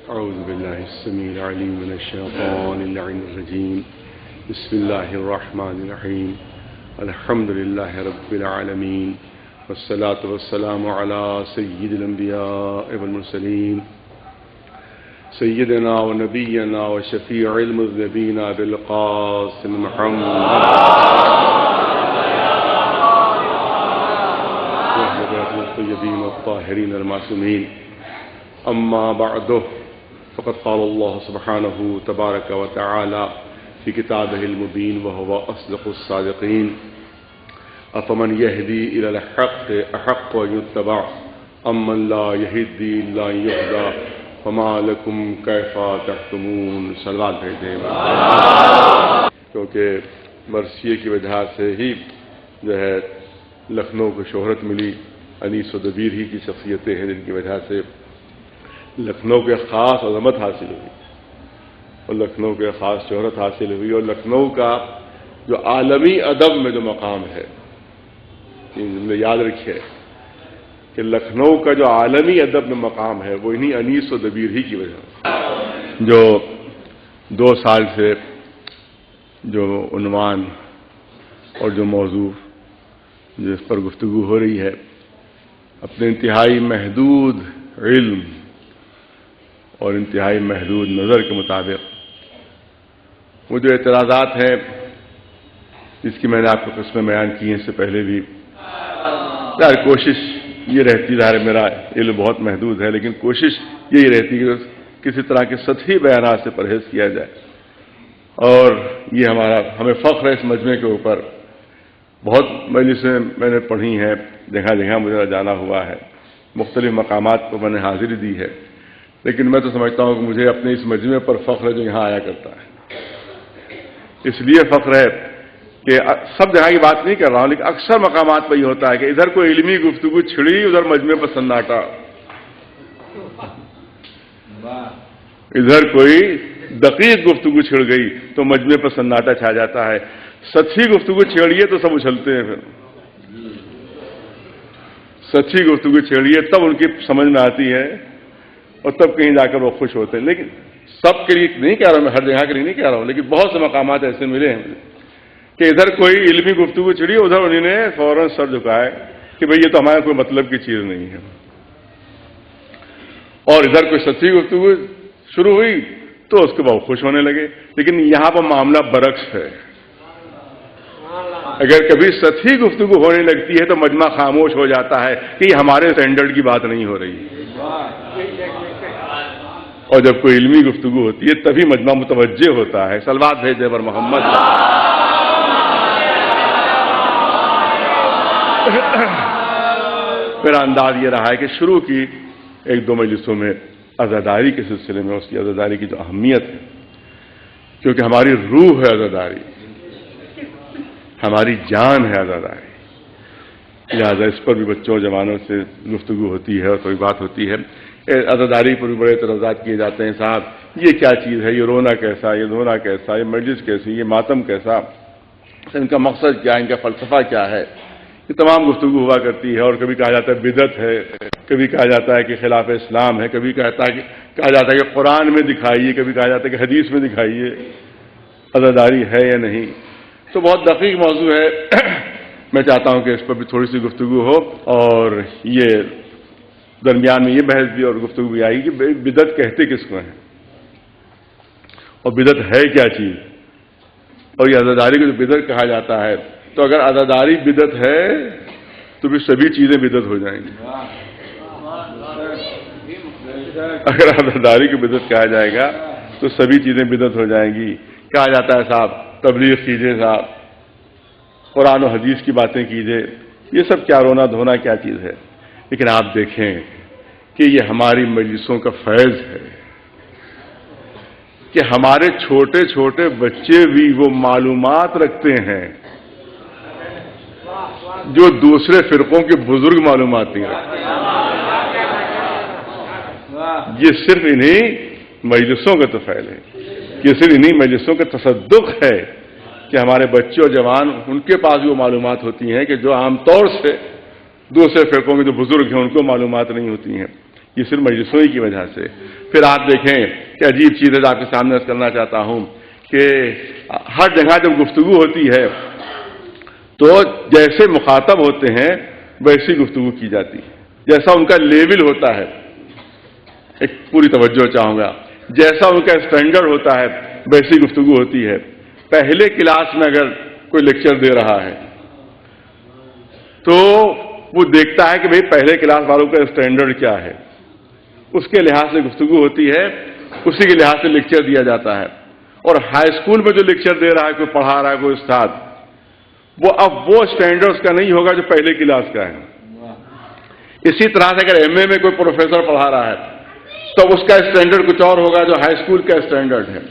أعوذ بالله السميع العليم من الشيطان اللعين الرجيم. بسم الله الرحمن الرحيم. الحمد لله رب العالمين، والصلاة والسلام على سيد الأنبياء والمرسلين سيدنا ونبينا وشفيع المذنبين أبي القاسم محمد وأهل الطيبين الطاهرين المعصومين. أما بعد، فقد قال الله سبحانه تبارك وتعالى في كتابه المبين وهو أصدق الصادقين: أفمن يهدي إلى الحق أحق أن يتبع أمن لا يهدي إلا أن يهدى فما لكم كيف تحكمون. صلوات بھیجیں کیونکہ مرثیے کی وجہ سے ہی جو ہے لکھنؤ کو شہرت ملی. انیس و دبیر ہی کی شخصیتیں ہیں جن کی وجہ سے لکھنؤ کے خاص عظمت حاصل ہوئی اور لکھنؤ کے خاص شہرت حاصل ہوئی. اور لکھنؤ کا جو عالمی ادب میں جو مقام ہے، جملے یاد رکھیے کہ لکھنؤ کا جو عالمی ادب میں مقام ہے وہ انہی انیس و دبیر ہی کی وجہ سے. جو 2 سال سے جو عنوان اور جو موضوع جس پر گفتگو ہو رہی ہے، اپنے انتہائی محدود علم اور انتہائی محدود نظر کے مطابق وہ جو اعتراضات ہیں، جس کی میں نے آپ کو قسمیں بیان کی ہیں اس سے پہلے بھی، کوشش یہ رہتی ہے، میرا علم بہت محدود ہے لیکن کوشش یہی رہتی ہے کہ کسی طرح کے سطحی بیانات سے پرہیز کیا جائے. اور یہ ہمیں فخر ہے اس مجمع کے اوپر. بہت مجلسیں میں نے پڑھی ہیں، جگہ جگہ مجھے جانا ہوا ہے، مختلف مقامات پر میں نے حاضری دی ہے، لیکن میں تو سمجھتا ہوں کہ مجھے اپنے اس مجمع پر فخر ہے جو یہاں آیا کرتا ہے. اس لیے فخر ہے کہ سب جگہ کی بات نہیں کر رہا ہوں، لیکن اکثر مقامات پر یہ ہوتا ہے کہ ادھر کوئی علمی گفتگو چھڑی، ادھر مجمع پر سناٹا. ادھر کوئی دقیق گفتگو چھڑ گئی تو مجمع پر سناٹا چھا جاتا ہے. سچی گفتگو چھیڑیے تو سب اچھلتے ہیں. پھر سچی گفتگو چھیڑیے تب ان کی سمجھ میں آتی ہے اور تب کہیں جا کر وہ خوش ہوتے ہیں. لیکن سب کے لیے نہیں کہہ رہا ہوں، میں ہر جگہ کے لیے نہیں کہہ رہا ہوں، لیکن بہت سے مقامات ایسے ملے ہیں کہ ادھر کوئی علمی گفتگو چھڑی، ادھر انہوں نے فوراً سر جھکائے کہ بھئی یہ تو ہمارے کوئی مطلب کی چیز نہیں ہے. اور ادھر کوئی سچی گفتگو شروع ہوئی تو اس کے بعد خوش ہونے لگے. لیکن یہاں پر معاملہ برعکس ہے. اگر کبھی سچی گفتگو ہونے لگتی ہے تو مجمع خاموش ہو جاتا ہے کہ یہ ہمارے اسٹینڈرڈ کی بات نہیں ہو رہی. اور جب کوئی علمی گفتگو ہوتی ہے تبھی مجمع متوجہ ہوتا ہے. صلوات بھیجے پر محمد. میرا انداز یہ رہا ہے کہ شروع کی 1-2 مجلسوں میں عزاداری کے سلسلے میں اس کی عزاداری کی جو اہمیت ہے، کیونکہ ہماری روح ہے عزاداری، ہماری جان ہے عزاداری، لہٰذا اس پر بھی بچوں اور جوانوں سے گفتگو ہوتی ہے اور کوئی بات ہوتی ہے. عزاداری پر بھی بڑے اعتراضات کیے جاتے ہیں. صاحب یہ کیا چیز ہے، یہ رونا کیسا، یہ دھونا کیسا، یہ مجلس کیسی، یہ ماتم کیسا، ان کا مقصد کیا، ان کا فلسفہ کیا ہے. یہ تمام گفتگو ہوا کرتی ہے. اور کبھی کہا جاتا ہے بدعت ہے، کبھی کہا جاتا ہے کہ خلاف اسلام ہے، کبھی کہا جاتا ہے کہ قرآن میں دکھائیے، کبھی کہا جاتا ہے کہ حدیث میں دکھائیے عزاداری ہے یا نہیں. تو بہت دقیق موضوع ہے. میں چاہتا ہوں کہ اس پر بھی تھوڑی سی گفتگو ہو. اور یہ درمیان میں یہ بحث بھی اور گفتگو بھی آئی کہ بدعت کہتے کس کو ہیں اور بدعت ہے کیا چیز. اور یہ عزاداری کو جو بدعت کہا جاتا ہے، تو اگر عزاداری بدعت ہے تو پھر سبھی چیزیں بدعت ہو جائیں گی. اگر عزاداری کو بدعت کہا جائے گا تو سبھی چیزیں بدعت ہو جائیں گی. کہا جاتا ہے صاحب تبلیغ کیجئے، صاحب قرآن و حدیث کی باتیں کیجئے، یہ سب کیا رونا دھونا کیا چیز ہے. لیکن آپ دیکھیں کہ یہ ہماری مجلسوں کا فیض ہے کہ ہمارے چھوٹے چھوٹے بچے بھی وہ معلومات رکھتے ہیں جو دوسرے فرقوں کے بزرگ معلومات نہیں رکھتے. یہ صرف انہی مجلسوں کا تو فیض ہے، یہ صرف انہی مجلسوں کا تصدق ہے کہ ہمارے بچے اور جوان ان کے پاس بھی وہ معلومات ہوتی ہیں کہ جو عام طور سے دوسرے فرقوں کے جو بزرگ ہیں ان کو معلومات نہیں ہوتی ہیں. یہ صرف مجلسوں کی وجہ سے۔ پھر آپ دیکھیں کہ عجیب چیز ہے، آپ کے سامنے عرض کرنا چاہتا ہوں کہ ہر جگہ جب گفتگو ہوتی ہے تو جیسے مخاطب ہوتے ہیں ویسی گفتگو کی جاتی ہے، جیسا ان کا لیول ہوتا ہے، ایک پوری توجہ چاہوں گا، جیسا ان کا اسٹینڈرڈ ہوتا ہے ویسی گفتگو ہوتی ہے۔ پہلے کلاس میں اگر کوئی لیکچر دے رہا ہے تو وہ دیکھتا ہے کہ بھئی پہلے کلاس والوں کا اسٹینڈرڈ کیا ہے، اس کے لحاظ سے گفتگو ہوتی ہے، اسی کے لحاظ سے لیکچر دیا جاتا ہے۔ اور ہائی اسکول میں جو لیکچر دے رہا ہے، کوئی پڑھا رہا ہے کوئی استاد، وہ اب وہ اسٹینڈرڈ اس کا نہیں ہوگا جو پہلے کلاس کا ہے۔ اسی طرح سے اگر ایم اے میں کوئی پروفیسر پڑھا رہا ہے تو اس کا اسٹینڈرڈ کچھ اور ہوگا جو ہائی اسکول کا اسٹینڈرڈ ہے۔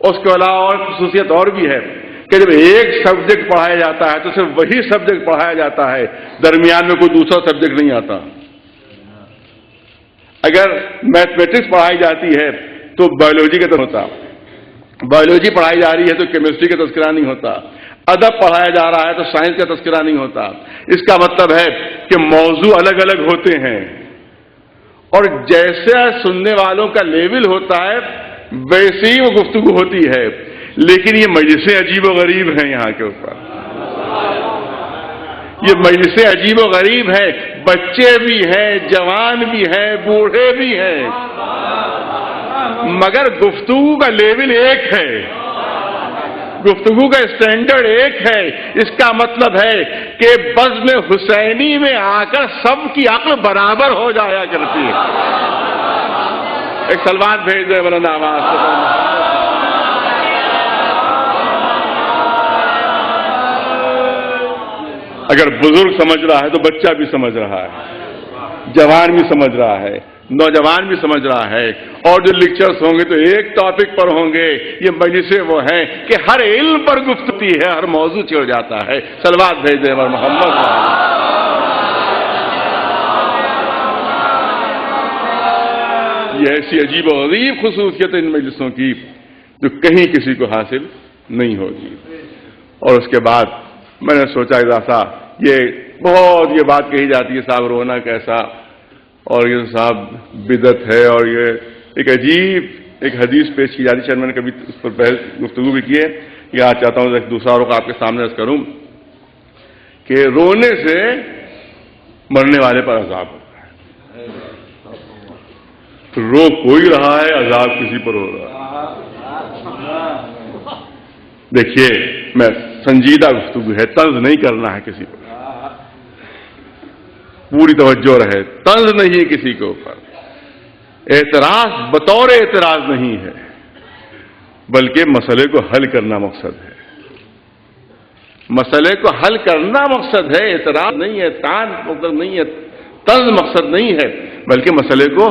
اس کے علاوہ اور خصوصیت اور بھی ہے کہ جب ایک سبجیکٹ پڑھایا جاتا ہے تو صرف وہی سبجیکٹ پڑھایا جاتا ہے، درمیان میں کوئی دوسرا سبجیکٹ نہیں آتا۔ اگر میتھمیٹکس پڑھائی جاتی ہے تو بایولوجی کا تو ہوتا، بایولوجی پڑھائی جا رہی ہے تو کیمسٹری کا تذکرہ نہیں ہوتا، ادب پڑھایا جا رہا ہے تو سائنس کا تذکرہ نہیں ہوتا۔ اس کا مطلب ہے کہ موضوع الگ الگ ہوتے ہیں، اور جیسے سننے والوں کا لیول ہوتا ہے ویسے ہی وہ گفتگو ہوتی ہے۔ لیکن یہ مجلسیں عجیب و غریب ہیں، یہاں کے اوپر یہ مجلسیں عجیب و غریب ہیں، بچے بھی ہیں، جوان بھی ہیں، بوڑھے بھی ہیں، مگر گفتگو کا لیول ایک ہے، گفتگو کا اسٹینڈرڈ ایک ہے۔ اس کا مطلب ہے کہ بزم حسینی میں آ کر سب کی عقل برابر ہو جایا کرتی ہے۔ ایک سلوات بھیج دیں مولانا آواز سے۔ اگر بزرگ سمجھ رہا ہے تو بچہ بھی سمجھ رہا ہے، جوان بھی سمجھ رہا ہے، نوجوان بھی سمجھ رہا ہے، اور جو لیکچرز ہوں گے تو ایک ٹاپک پر ہوں گے۔ یہ مجلسیں وہ ہیں کہ ہر علم پر گفتگو ہے، ہر موضوع چڑھ جاتا ہے۔ صلوات بھیج دیں اور محمد یہ ایسی عجیب و غریب خصوصیت ان مجلسوں کی جو کہیں کسی کو حاصل نہیں ہوگی۔ اور اس کے بعد میں نے سوچا ایسا یہ بہت یہ بات کہی جاتی ہے صاحب رونا کیسا، اور یہ صاحب بدعت ہے، اور یہ ایک عجیب ایک حدیث پیش کی جاتی ہے، شاید میں نے کبھی اس پر بحث گفتگو بھی کی ہے، یہ آج چاہتا ہوں ایک دوسرا رخ آپ کے سامنے عرض کروں کہ رونے سے مرنے والے پر عذاب ہوتا ہے۔ رو کوئی رہا ہے، عذاب کسی پر ہو رہا ہے۔ دیکھیے میں سنجیدہ گفتگو ہے، طنز نہیں کرنا ہے کسی پر، پوری توجہ رہے، طنز نہیں ہے کسی کے اوپر، اعتراض بطور اعتراض نہیں ہے، بلکہ مسئلے کو حل کرنا مقصد ہے، مسئلے کو حل کرنا مقصد ہے، اعتراض نہیں ہے، طعن مقصد نہیں ہے، طنز مقصد نہیں ہے، بلکہ مسئلے کو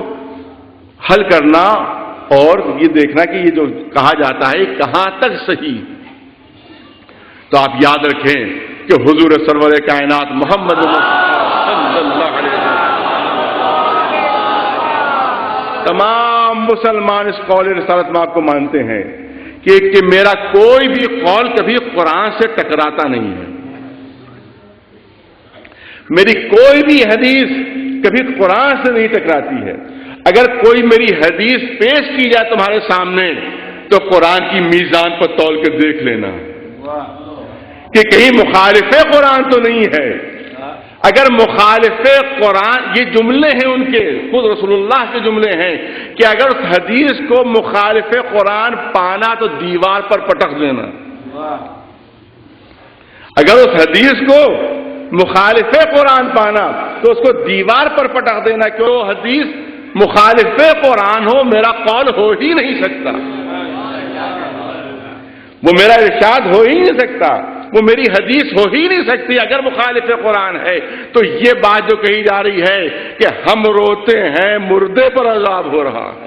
حل کرنا اور یہ دیکھنا کہ یہ جو کہا جاتا ہے کہاں تک صحیح۔ تو آپ یاد رکھیں کہ حضور سرور کائنات محمد صلی اللہ علیہ وسلم تمام مسلمان اس قول رسالت میں آپ کو مانتے ہیں کہ میرا کوئی بھی قول کبھی قرآن سے ٹکراتا نہیں ہے، میری کوئی بھی حدیث کبھی قرآن سے نہیں ٹکراتی ہے۔ اگر کوئی میری حدیث پیش کی جائے تمہارے سامنے تو قرآن کی میزان پر تول کے دیکھ لینا کہ کہیں مخالف قرآن تو نہیں ہے۔ اگر مخالف قرآن، یہ جملے ہیں ان کے، خود رسول اللہ کے جملے ہیں کہ اگر اس حدیث کو مخالف قرآن پانا تو دیوار پر پٹک دینا، اگر اس حدیث کو مخالف قرآن پانا تو اس کو دیوار پر پٹک دینا، کہ وہ حدیث مخالف قرآن ہو میرا قول ہو ہی نہیں سکتا، وہ میرا ارشاد ہو ہی نہیں سکتا، وہ میری حدیث ہو ہی نہیں سکتی اگر مخالف قرآن ہے۔ تو یہ بات جو کہی جا رہی ہے کہ ہم روتے ہیں مردے پر عذاب ہو رہا ہے،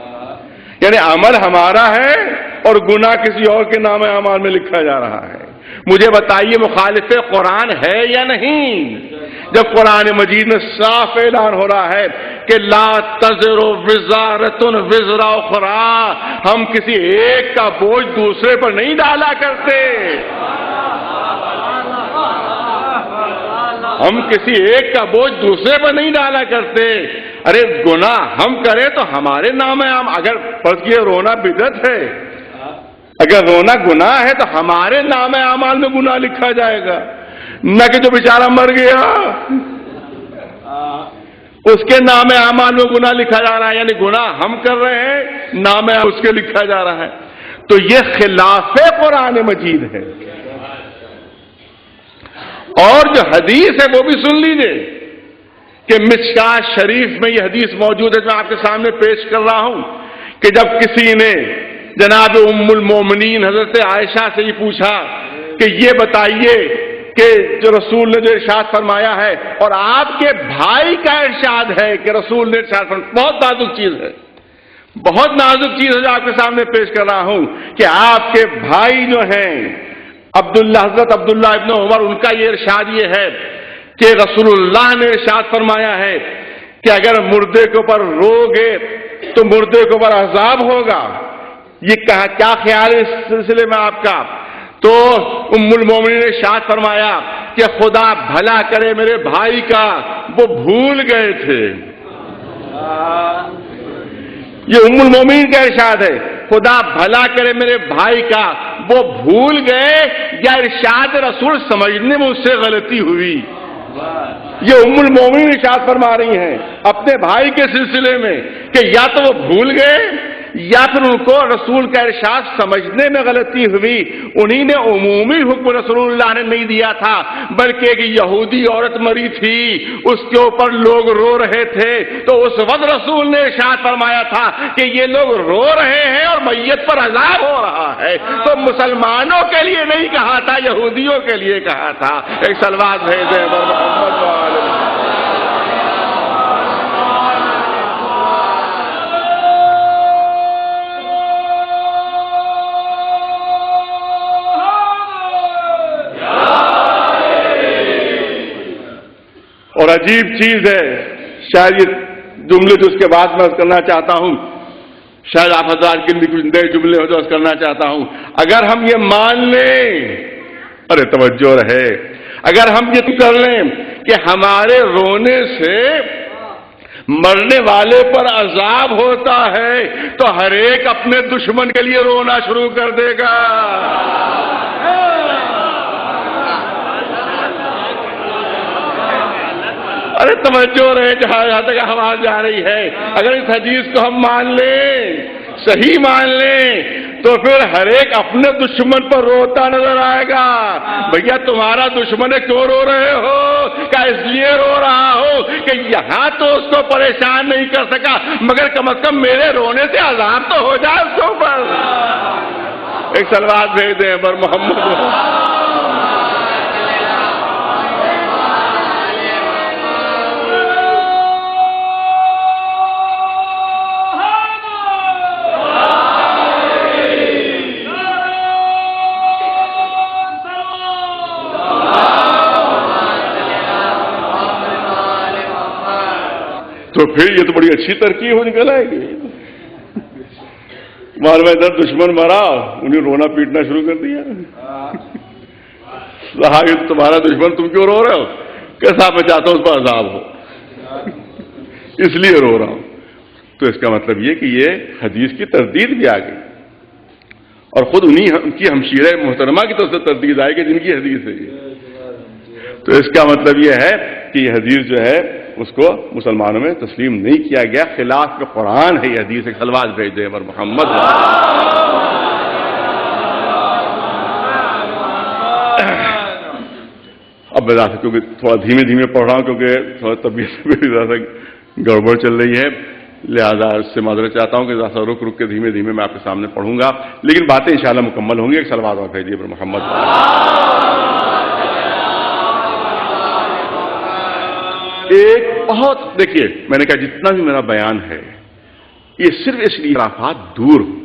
یعنی عمل ہمارا ہے اور گناہ کسی اور کے نام اعمال میں لکھا جا رہا ہے۔ مجھے بتائیے مخالف قرآن ہے یا نہیں؟ جب قرآن مجید میں صاف اعلان ہو رہا ہے کہ لا تزر وزارۃ وزر اخری، ہم کسی ایک کا بوجھ دوسرے پر نہیں ڈالا کرتے، ہم کسی ایک کا بوجھ دوسرے پر نہیں ڈالا کرتے۔ ارے گناہ ہم کریں تو ہمارے نام ہے، اگر فرض کیے رونا بدعت ہے، اگر رونا گناہ ہے تو ہمارے نام اعمال میں گناہ لکھا جائے گا، نہ کہ جو بیچارہ مر گیا اس کے نام اعمال میں گناہ لکھا جا رہا ہے، یعنی گناہ ہم کر رہے ہیں، نام اس کے لکھا جا رہا ہے۔ تو یہ خلاف قرآن مجید ہے۔ اور جو حدیث ہے وہ بھی سن لیجئے کہ مشکات شریف میں یہ حدیث موجود ہے جو آپ کے سامنے پیش کر رہا ہوں کہ جب کسی نے جناب ام المومنین حضرت عائشہ سے یہ پوچھا کہ یہ بتائیے کہ جو رسول نے جو ارشاد فرمایا ہے، اور آپ کے بھائی کا ارشاد ہے کہ رسول نے ارشاد فرمایا، بہت نازک چیز ہے، بہت نازک چیز ہے جو آپ کے سامنے پیش کر رہا ہوں کہ آپ کے بھائی جو ہیں عبداللہ، حضرت عبداللہ ابن عمر، ان کا یہ ارشاد یہ ہے کہ رسول اللہ نے ارشاد فرمایا ہے کہ اگر مردے کے اوپر رو گے تو مردے کے اوپر عذاب ہوگا۔ یہ کہا کیا خیال ہے اس سلسلے میں آپ کا؟ تو ام المومنین نے ارشاد فرمایا کہ خدا بھلا کرے میرے بھائی کا، وہ بھول گئے تھے۔ یہ ام المومنین کا ارشاد ہے، خدا بھلا کرے میرے بھائی کا، وہ بھول گئے، یا ارشاد رسول سمجھنے میں اس سے غلطی ہوئی۔ یہ ام المومنین ارشاد فرما رہی ہیں اپنے بھائی کے سلسلے میں کہ یا تو وہ بھول گئے یا پھر ان کو رسول کا ارشاد سمجھنے میں غلطی ہوئی۔ انہی نے عمومی حکم رسول اللہ نے نہیں دیا تھا، بلکہ ایک یہودی عورت مری تھی، اس کے اوپر لوگ رو رہے تھے، تو اس وقت رسول نے ارشاد فرمایا تھا کہ یہ لوگ رو رہے ہیں اور میت پر عذاب ہو رہا ہے، تو مسلمانوں کے لیے نہیں کہا تھا، یہودیوں کے لیے کہا تھا۔ ایک صلوات بھیجیں محمد وآلہ۔ اور عجیب چیز ہے، شاید یہ جملے جو اس کے بعد میں کرنا چاہتا ہوں، شاید آپ حضرات کے لیے کچھ نئے جملے ہو جو کرنا چاہتا ہوں۔ اگر ہم یہ مان لیں، ارے توجہ رہے، اگر ہم یہ کر لیں کہ ہمارے رونے سے مرنے والے پر عذاب ہوتا ہے تو ہر ایک اپنے دشمن کے لیے رونا شروع کر دے گا۔ ارے توجہ رہے، جہاں تک آواز جا رہی ہے، اگر اس حدیث کو ہم مان لیں، صحیح مان لیں، تو پھر ہر ایک اپنے دشمن پر روتا نظر آئے گا۔ بھیا تمہارا دشمن ہے، کیوں رو رہے ہو؟ کیا اس لیے رو رہا ہو کہ یہاں تو اس کو پریشان نہیں کر سکا، مگر کم از کم میرے رونے سے عذاب تو ہو جائے اس کے اوپر۔ ایک صلوات بھیج دیں پر محمد۔ تو پھر یہ تو بڑی اچھی ترکیب ہو نکل آئے گی۔ تمہارے میں ادھر دشمن مرا، انہیں رونا پیٹنا شروع کر دیا، صاحب یہ تمہارا دشمن، تم کیوں رو رہے ہو؟ کیسا میں چاہتا ہوں اس پر عذاب ہو، اس لیے رو رہا ہوں۔ تو اس کا مطلب یہ کہ یہ حدیث کی تردید بھی آ گئی، اور خود انہی کی ہمشیرہ محترمہ کی طرف سے تردید آئے گی جن کی حدیث ہے یہ۔ تو اس کا مطلب یہ ہے کہ یہ حدیث جو ہے اس کو مسلمانوں میں تسلیم نہیں کیا گیا، خلاف کے قرآن ہے یہ حدیث۔ ایک صلوات بھیج دیں پر محمد۔ اب بتا سکتے کیونکہ تھوڑا دھیمے دھیمے پڑھ رہا ہوں کیونکہ تھوڑا طبیعت میں بھی زیادہ گڑبڑ چل رہی ہے، لہذا اس سے معذرت چاہتا ہوں کہ ذرا رک رک کے دھیمے دھیمے میں آپ کے سامنے پڑھوں گا، لیکن باتیں انشاءاللہ مکمل ہوں گی۔ ایک صلوات اور بھیجیے پر محمد۔ ایک بہت دیکھیے، میں نے کہا جتنا بھی میرا بیان ہے یہ صرف اس لیے اختلافات دور ہوں،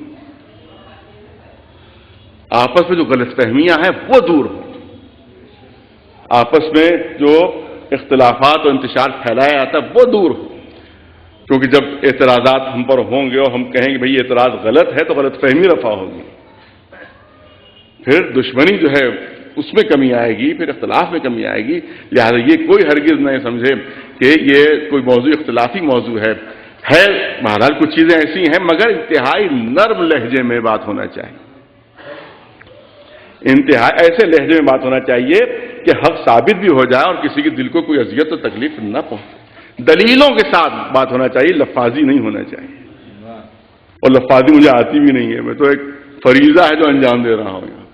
آپس میں جو غلط فہمیاں ہیں وہ دور ہوں، آپس میں جو اختلافات اور انتشار پھیلایا جاتا ہے وہ دور ہو، کیونکہ جب اعتراضات ہم پر ہوں گے اور ہم کہیں گے بھئی یہ اعتراض غلط ہے تو غلط فہمی رفع ہوگی، پھر دشمنی جو ہے اس میں کمی آئے گی، پھر اختلاف میں کمی آئے گی۔ لہذا یہ کوئی ہرگز نہ سمجھے کہ یہ کوئی موضوع اختلافی موضوع ہے بہرحال کچھ چیزیں ایسی ہیں مگر انتہائی نرم لہجے میں بات ہونا چاہیے، انتہائی ایسے لہجے میں بات ہونا چاہیے کہ حق ثابت بھی ہو جائے اور کسی کے دل کو کوئی اذیت و تکلیف نہ پہنچے، دلیلوں کے ساتھ بات ہونا چاہیے، لفاظی نہیں ہونا چاہیے، اور لفاظی مجھے آتی بھی نہیں ہے، میں تو ایک فریضہ ہے جو انجام دے رہا ہوں یہاں،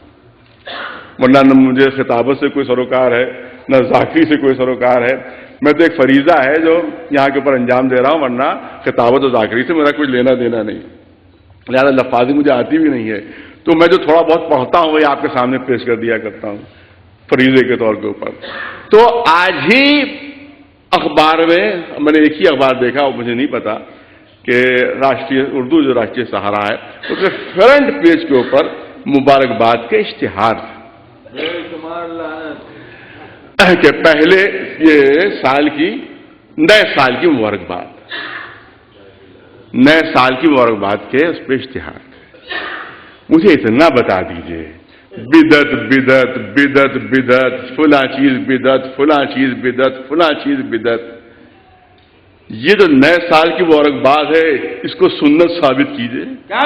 ورنہ نہ مجھے خطابت سے کوئی سروکار ہے نہ ذاکری سے کوئی سروکار ہے، میں تو ایک فریضہ ہے جو یہاں کے اوپر انجام دے رہا ہوں، ورنہ خطابت و ذاکری سے میرا کوئی لینا دینا نہیں، لہٰذا لفاظی مجھے آتی بھی نہیں ہے، تو میں جو تھوڑا بہت پڑھتا ہوں وہی آپ کے سامنے پیش کر دیا کرتا ہوں فریضے کے طور کے اوپر۔ تو آج ہی اخبار میں نے ایک ہی اخبار دیکھا، وہ مجھے نہیں پتا کہ راشٹریہ اردو جو راشٹریہ سہارا ہے اس کے فرنٹ پیج کے اوپر مبارکباد کے اشتہار کہ پہلے یہ نئے سال کی مبارکباد، نئے سال کی مبارکباد کے اس پہ اشتہار، مجھے اتنا بتا دیجئے بدعت بدعت بدعت بدعت فلاں چیز بدعت فلاں چیز بدعت فلاں چیز بدعت، یہ جو نئے سال کی مبارکباد ہے اس کو سنت ثابت کیجئے۔ کیا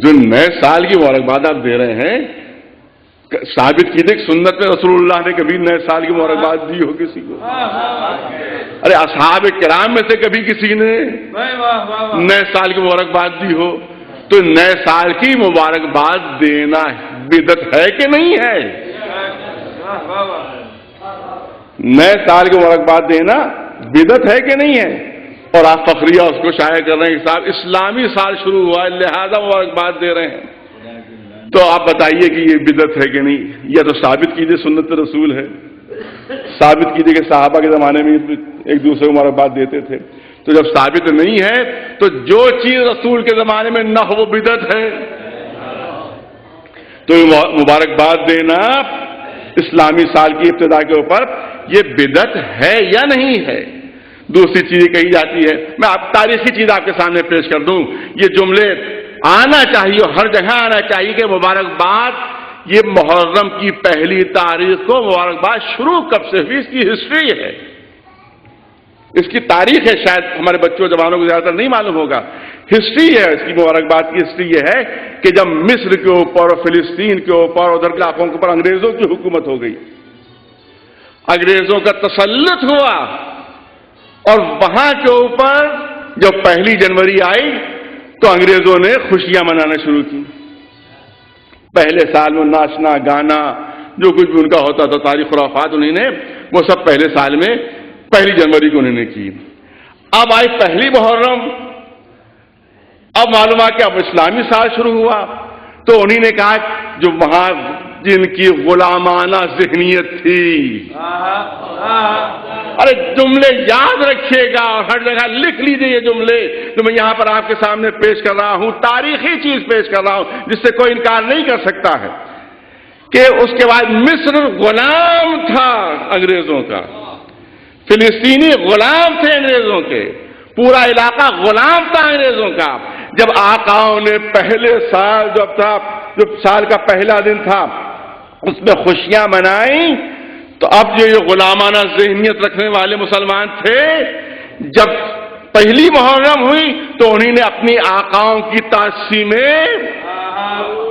جو نئے سال کی مبارکباد آپ دے رہے ہیں ثابت کیجئے کہ سنت میں رسول اللہ نے کبھی نئے سال کی مبارکباد دی ہو کسی کو؟ ارے اصحاب کرام میں سے کبھی کسی نے نئے سال کی مبارکباد دی ہو؟ تو نئے سال کی مبارکباد دینا بدعت ہے کہ نہیں ہے؟ نئے سال کی مبارکباد دینا بدعت ہے کہ نہیں ہے؟ اور آپ فخریہ اس کو شائع کر رہے ہیں کہ صاحب اسلامی سال شروع ہوا ہے لہذا مبارکباد دے رہے ہیں، تو آپ بتائیے کہ یہ بدعت ہے کہ نہیں؟ یا تو ثابت کیجئے سنت رسول ہے، ثابت کیجئے کہ صحابہ کے زمانے میں ایک دوسرے کو مبارکباد دیتے تھے، تو جب ثابت نہیں ہے تو جو چیز رسول کے زمانے میں نہ ہو وہ بدعت ہے، تو مبارکباد دینا اسلامی سال کی ابتدا کے اوپر یہ بدعت ہے یا نہیں ہے؟ دوسری چیز کہی جاتی ہے، میں آپ تاریخی چیز آپ کے سامنے پیش کر دوں، یہ جملے آنا چاہیے، ہر جگہ آنا چاہیے کہ مبارکباد، یہ محرم کی پہلی تاریخ کو مبارکباد شروع کب سے ہوئی، اس کی ہسٹری ہے، اس کی تاریخ ہے، شاید ہمارے بچوں جوانوں کو زیادہ تر نہیں معلوم ہوگا، ہسٹری ہے اس کی، مبارکباد کی ہسٹری یہ ہے کہ جب مصر کے اوپر اور فلسطین کے اوپر ادھر کے علاقوں کے اوپر انگریزوں کی حکومت ہو گئی، انگریزوں کا تسلط ہوا، اور وہاں کے اوپر جب 1 جنوری آئی تو انگریزوں نے خوشیاں منانا شروع کی، پہلے سال میں ناچنا گانا جو کچھ بھی ان کا ہوتا تھا، تاریخ خرافات انہوں نے وہ سب پہلے سال میں 1 جنوری کو انہوں نے کی۔ اب آئی 1 محرم، اب معلوم ہے کہ اب اسلامی سال شروع ہوا، تو انہوں نے کہا جو وہاں جن کی غلامانہ ذہنیت تھی، ارے جملے یاد رکھیے گا اور ہر جگہ لکھ لیجیے یہ جملے جو میں یہاں پر آپ کے سامنے پیش کر رہا ہوں، تاریخی چیز پیش کر رہا ہوں جس سے کوئی انکار نہیں کر سکتا ہے کہ اس کے بعد مصر غلام تھا انگریزوں کا، فلسطینی غلام تھے انگریزوں کے، پورا علاقہ غلام تھا انگریزوں کا۔ جب آقاؤں نے پہلے سال جو سال کا پہلا دن تھا اس میں خوشیاں منائیں، تو اب جو یہ غلامانہ ذہنیت رکھنے والے مسلمان تھے، جب 1 محرم ہوئی تو انہوں نے اپنی آقاؤں کی تاسی میں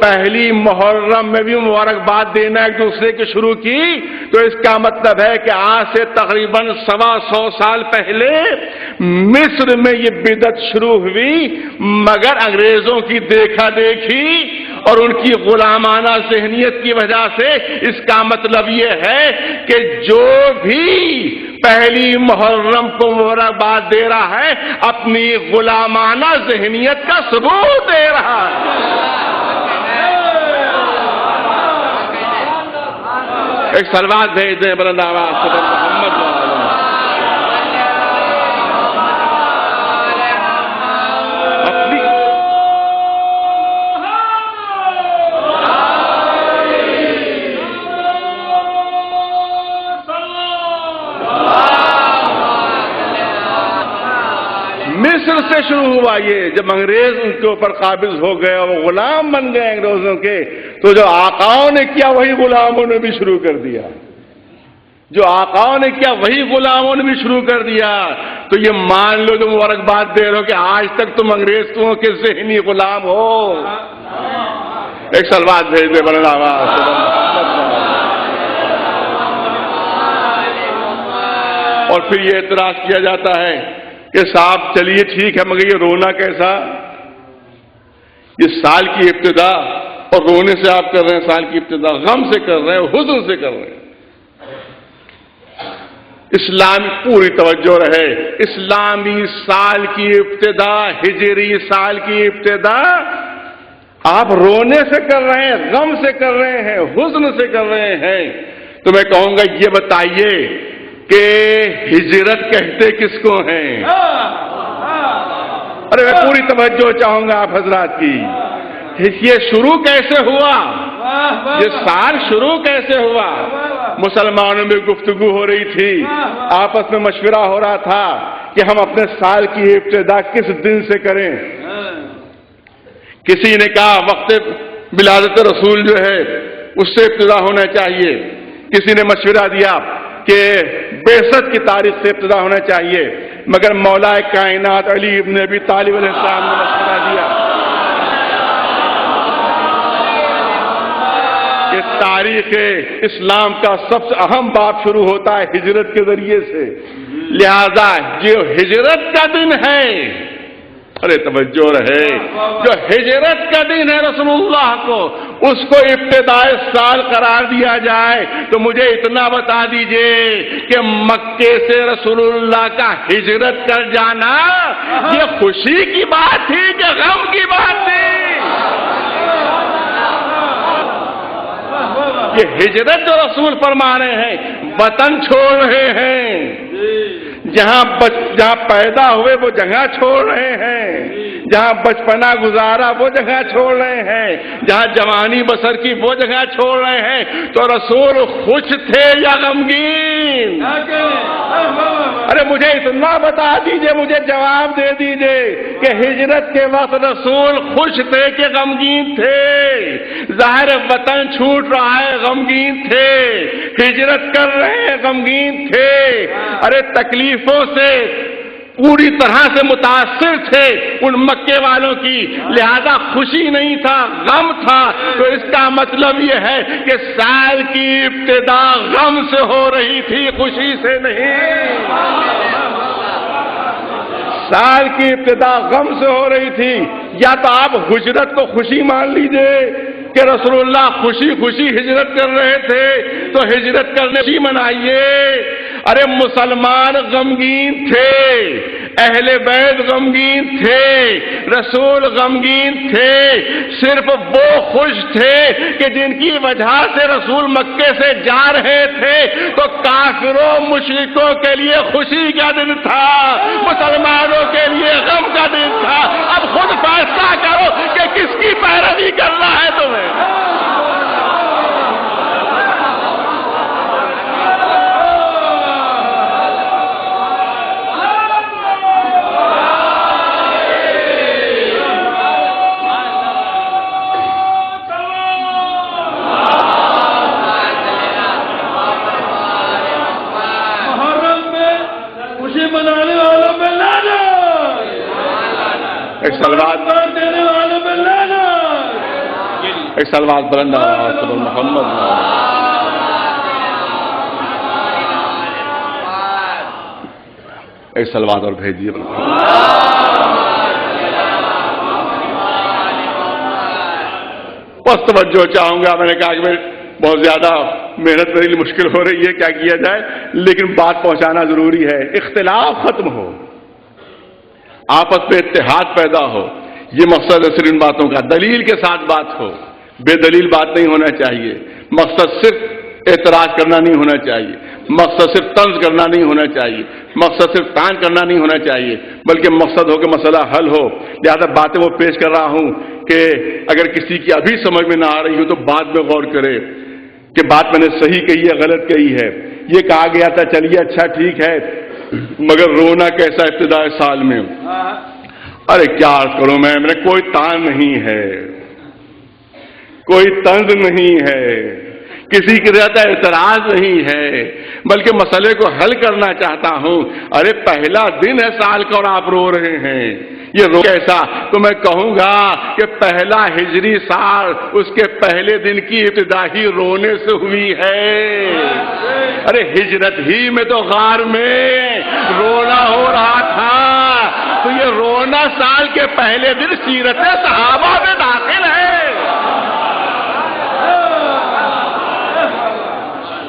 1 محرم میں بھی مبارکباد دینا ایک دوسرے کی شروع کی، تو اس کا مطلب ہے کہ آج سے تقریباً 125 سال پہلے مصر میں یہ بدعت شروع ہوئی، مگر انگریزوں کی دیکھا دیکھی اور ان کی غلامانہ ذہنیت کی وجہ سے اس کا مطلب یہ ہے کہ جو بھی 1 محرم کو مبارکباد دے رہا ہے اپنی غلامانہ ذہنیت کا ثبوت دے رہا ہے۔ ایک سلوات بھیج دیں بلند آواز سے محمد مصر سے شروع ہوا، یہ جب انگریز ان کے اوپر قابض ہو گئے اور وہ غلام بن گئے انگریزوں کے، تو جو آقاؤں نے کیا وہی غلاموں نے بھی شروع کر دیا، جو آقاؤں نے کیا وہی غلاموں نے بھی شروع کر دیا. تو یہ مان لو جو مبارکباد دے رہے ہو کہ آج تک تم انگریز تم کے ذہنی غلام ہو. ایک سلوات بھیج دے بلند آواز. اور پھر یہ اعتراض کیا جاتا ہے کہ صاحب چلیے ٹھیک ہے مگر یہ رونا کیسا؟ یہ سال کی ابتدا اور رونے سے آپ کر رہے ہیں، سال کی ابتدا غم سے کر رہے ہیں، حزن سے کر رہے ہیں. اسلامی پوری توجہ رہے، اسلامی سال کی ابتدا، ہجری سال کی ابتدا آپ رونے سے کر رہے ہیں، غم سے کر رہے ہیں، حزن سے کر رہے ہیں. تو میں کہوں گا یہ بتائیے کہ ہجرت کہتے کس کو ہیں؟ ارے میں پوری توجہ چاہوں گا آپ حضرات کی. یہ شروع کیسے ہوا؟ یہ سال شروع کیسے ہوا؟ مسلمانوں میں گفتگو ہو رہی تھی، آپس میں مشورہ ہو رہا تھا کہ ہم اپنے سال کی ابتدا کس دن سے کریں. کسی نے کہا وقت ولادت رسول جو ہے اس سے ابتدا ہونا چاہیے، کسی نے مشورہ دیا کہ بعثت کی تاریخ سے ابتدا ہونا چاہیے، مگر مولا کائنات علی ابن ابی طالب علیہ السلام نے مشورہ دیا کہ تاریخ اسلام کا سب سے اہم باب شروع ہوتا ہے ہجرت کے ذریعے سے، لہذا جو ہجرت کا دن ہے، ارے توجہ رہے، جو ہجرت کا دن ہے رسول اللہ کو، اس کو ابتدائے سال قرار دیا جائے. تو مجھے اتنا بتا دیجئے کہ مکے سے رسول اللہ کا ہجرت کر جانا یہ خوشی کی بات تھی کہ غم کی بات تھی؟ یہ ہجرت جو رسول فرما رہے ہیں، وطن چھوڑ رہے ہیں، جہاں پیدا ہوئے وہ جگہ چھوڑ رہے ہیں، جہاں بچپنا گزارا وہ جگہ چھوڑ رہے ہیں، جہاں جوانی بسر کی وہ جگہ چھوڑ رہے ہیں. تو رسول خوش تھے یا غمگین؟ ارے مجھے اتنا بتا دیجئے، مجھے جواب دے دیجئے کہ ہجرت کے وقت رسول خوش تھے کہ غمگین تھے؟ ظاہر وطن چھوٹ رہا ہے، غمگین تھے. ہجرت کر رہے ہیں، غمگین تھے. ارے تکلیفوں سے پوری طرح سے متاثر تھے ان مکے والوں کی، لہذا خوشی نہیں تھا، غم تھا. تو اس کا مطلب یہ ہے کہ سال کی ابتدا غم سے ہو رہی تھی، خوشی سے نہیں. سال کی ابتدا غم سے ہو رہی تھی. یا تو آپ ہجرت کو خوشی مان لیجئے کہ رسول اللہ خوشی خوشی ہجرت کر رہے تھے، تو ہجرت کرنے کی منائیے. ارے مسلمان غمگین تھے، اہل بیت غمگین تھے، رسول غمگین تھے. صرف وہ خوش تھے کہ جن کی وجہ سے رسول مکے سے جا رہے تھے. تو کافروں مشرکوں کے لیے خوشی کا دن تھا، مسلمانوں کے لیے غم کا دن تھا. اب خود فیصلہ کرو کہ کس کی پیروی کرنا ہے تمہیں. ایک سلوات بلند آواز سے محمد. ایک سلوات اور بھیجیے. بس توجہ چاہوں گا. میں نے کہا کہ بہت زیادہ محنت میرے لیے مشکل ہو رہی ہے، کیا کیا جائے، لیکن بات پہنچانا ضروری ہے. اختلاف ختم ہو، آپس میں اتحاد پیدا ہو، یہ مقصد ہے صرف ان باتوں کا. دلیل کے ساتھ بات ہو، بے دلیل بات نہیں ہونا چاہیے. مقصد صرف اعتراض کرنا نہیں ہونا چاہیے، مقصد صرف طنز کرنا نہیں ہونا چاہیے، مقصد صرف طعن کرنا نہیں ہونا چاہیے، بلکہ مقصد ہو کہ مسئلہ حل ہو. لہذا باتیں وہ پیش کر رہا ہوں کہ اگر کسی کی ابھی سمجھ میں نہ آ رہی ہو تو بعد میں غور کرے کہ بات میں نے صحیح کہی ہے غلط کہی ہے. یہ کہا گیا تھا چلیے اچھا ٹھیک ہے، مگر رونا کیسا ابتدائے سال میں؟ ارے کیا عرض کروں میں، میرے کوئی طعن نہیں ہے. کوئی طنز نہیں ہے، کسی کی رضا اعتراض نہیں ہے، بلکہ مسئلے کو حل کرنا چاہتا ہوں۔ ارے پہلا دن ہے سال کا اور آپ رو رہے ہیں، یہ رو کیسا؟ تو میں کہوں گا کہ پہلا ہجری سال اس کے پہلے دن کی ابتدا ہی رونے سے ہوئی ہے۔ ارے ہجرت ہی میں تو غار میں رونا ہو رہا تھا، تو یہ رونا سال کے پہلے دن سیرت صحابہ میں داخل ہے۔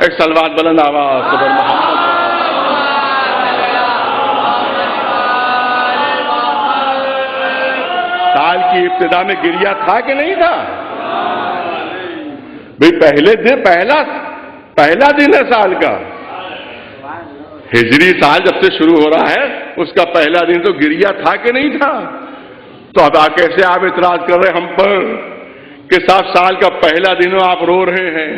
ایک صلوات بلند آواز سے بول محمد۔ سال کی ابتدا میں گریا تھا کہ نہیں تھا؟ بھئی پہلے دن پہلا دن ہے سال کا، ہجری سال جب سے شروع ہو رہا ہے اس کا پہلا دن تو گریا تھا کہ نہیں تھا؟ تو اب کیسے آپ اعتراض کر رہے ہیں ہم پر کہ صاحب سال کا پہلا دن آپ رو رہے ہیں،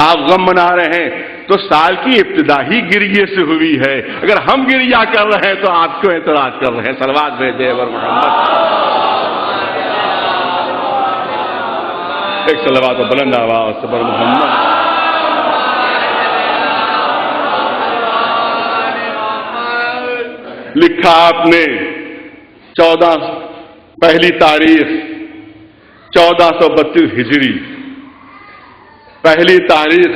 آپ غم منا رہے ہیں؟ تو سال کی ابتدا ہی گریے سے ہوئی ہے۔ اگر ہم گریا کر رہے ہیں تو آپ کیوں اعتراض کر رہے ہیں؟ صلوات بھیجے اور محمد۔ ایک صلوات و بلند آواز سے بول محمد۔ لکھا آپ نے پہلی تاریخ 1432 ہجری، پہلی تاریخ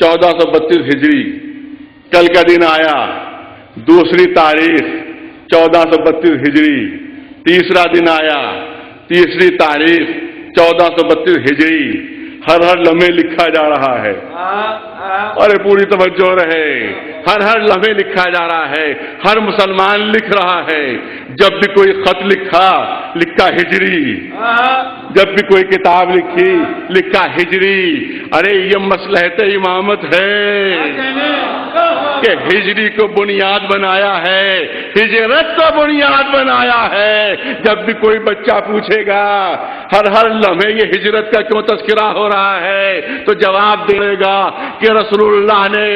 1432 ہجری، کل کا دن آیا۔ دوسری تاریخ 1432 ہجری، تیسرا دن آیا، تیسری تاریخ 1432 ہجری۔ ہر لمحے لکھا جا رہا ہے، ارے پوری توجہ رہے، ہر لمحے لکھا جا رہا ہے، ہر مسلمان لکھ رہا ہے۔ جب بھی کوئی خط لکھا ہجری، جب بھی کوئی کتاب لکھا ہجری۔ ارے یہ مصلحت امامت ہے کہ ہجری کو بنیاد بنایا ہے، ہجرت کو بنیاد بنایا ہے۔ جب بھی کوئی بچہ پوچھے گا ہر لمحے یہ ہجرت کا کیوں تذکرہ ہو رہا ہے، تو جواب دے گا کہ رسول اللہ نے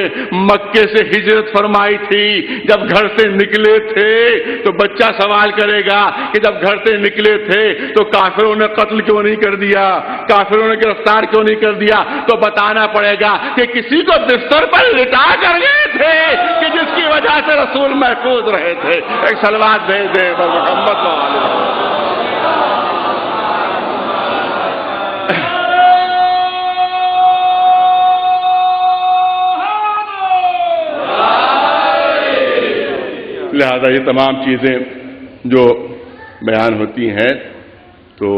مکے سے ہجرت فرمائی تھی۔ جب گھر سے نکلے تھے تو بچہ سوال کرے گا کہ جب گھر سے نکلے تھے تو کافروں نے قتل کیوں نہیں کر دیا، کافروں نے گرفتار کیوں نہیں کر دیا؟ تو بتانا پڑے گا کہ کسی کو بستر پر لٹا کر گئے تھے کہ جس کی وجہ سے رسول محفوظ رہے تھے۔ ایک صلوات بھیج دے محمد لہذا یہ تمام چیزیں جو بیان ہوتی ہیں تو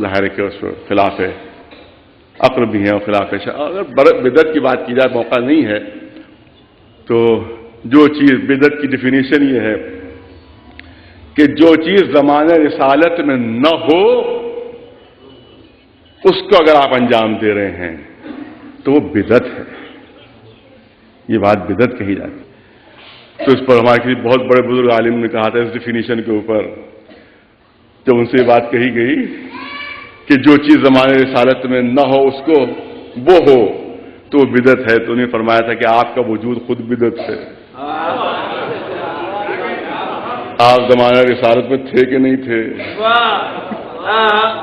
ظاہر ہے کہ اس خلاف عقل بھی ہیں اور خلاف اگر بدعت کی بات کی جائے موقع نہیں ہے تو جو چیز بدعت کی ڈیفینیشن یہ ہے کہ جو چیز زمانہ رسالت میں نہ ہو اس کو اگر آپ انجام دے رہے ہیں تو وہ بدعت ہے۔ یہ بات بدعت کہی جاتی ہے۔ تو اس پر ہمارے کسی بہت بڑے بزرگ عالم نے کہا تھا اس ڈیفینیشن کے اوپر، جب ان سے یہ بات کہی گئی کہ جو چیز زمانے رسالت میں نہ ہو اس کو وہ ہو تو وہ بدعت ہے، تو انہیں فرمایا تھا کہ آپ کا وجود خود بدعت ہے۔ آپ زمانہ رسالت میں تھے کہ نہیں تھے؟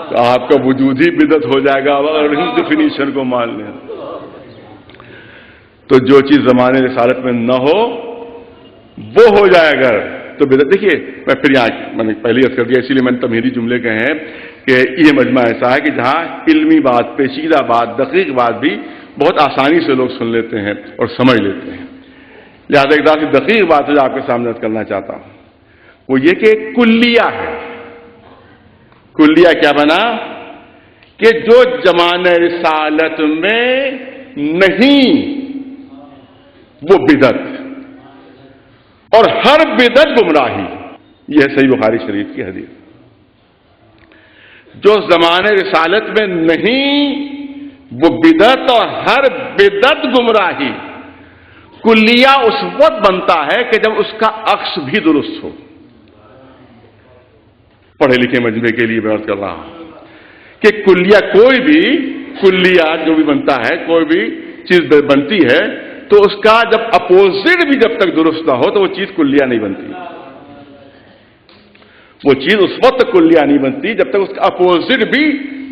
تو آپ کا وجود ہی بدعت ہو جائے گا اگر اس ڈیفینیشن کو مان لیں۔ تو جو چیز زمانے رسالت میں نہ ہو وہ ہو جائے گا تو بدعت۔ دیکھیے میں پھر یہاں میں نے پہلے عرض کر دیا، اسی لیے میں نے تمہیدی جملے کہے ہیں کہ یہ مجمع ایسا ہے کہ جہاں علمی بات، پیچیدہ بات، دقیق بات بھی بہت آسانی سے لوگ سن لیتے ہیں اور سمجھ لیتے ہیں۔ لہٰذا ایک ذات دقیق بات جو آپ کے سامنے کرنا چاہتا ہوں وہ یہ کہ کلیہ ہے۔ کلیہ کیا بنا کہ جو زمانہ رسالت میں نہیں وہ بدعت، اور ہر بدعت گمراہی۔ یہ ہے صحیح بخاری شریف کی حدیث۔ جو زمانے رسالت میں نہیں وہ بدعت اور ہر بدعت گمراہی۔ کلیہ اس وقت بنتا ہے کہ جب اس کا عکس بھی درست ہو۔ پڑھے لکھے مجمع کے لیے میں عرض کر رہا ہوں کہ کلیہ کوئی بھی کلیہ جو بھی بنتا ہے، کوئی بھی چیز بنتی ہے تو اس کا جب اپوزٹ بھی جب تک درست نہ ہو تو وہ چیز کلیہ نہیں بنتی۔ وہ چیز اس وقت کلیہ نہیں بنتی جب تک اس کا اپوزٹ بھی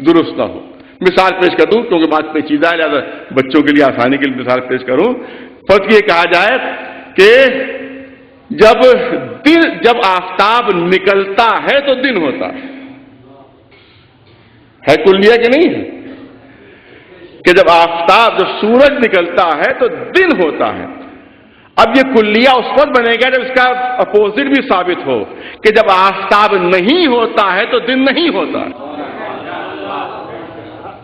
درست نہ ہو۔ مثال پیش کر دوں کیونکہ بات پیچیدہ ہے، لہٰذا بچوں کے لیے آسانی کے لیے مثال پیش کروں. فرض یہ کہا جائے کہ جب آفتاب نکلتا ہے تو دن ہوتا ہے کلیہ کہ نہیں ہے؟ کہ جب سورج نکلتا ہے تو دن ہوتا ہے. اب یہ کلیہ اس وقت بنے گا جب اس کا اپوزٹ بھی ثابت ہو کہ جب آفتاب نہیں ہوتا ہے تو دن نہیں ہوتا.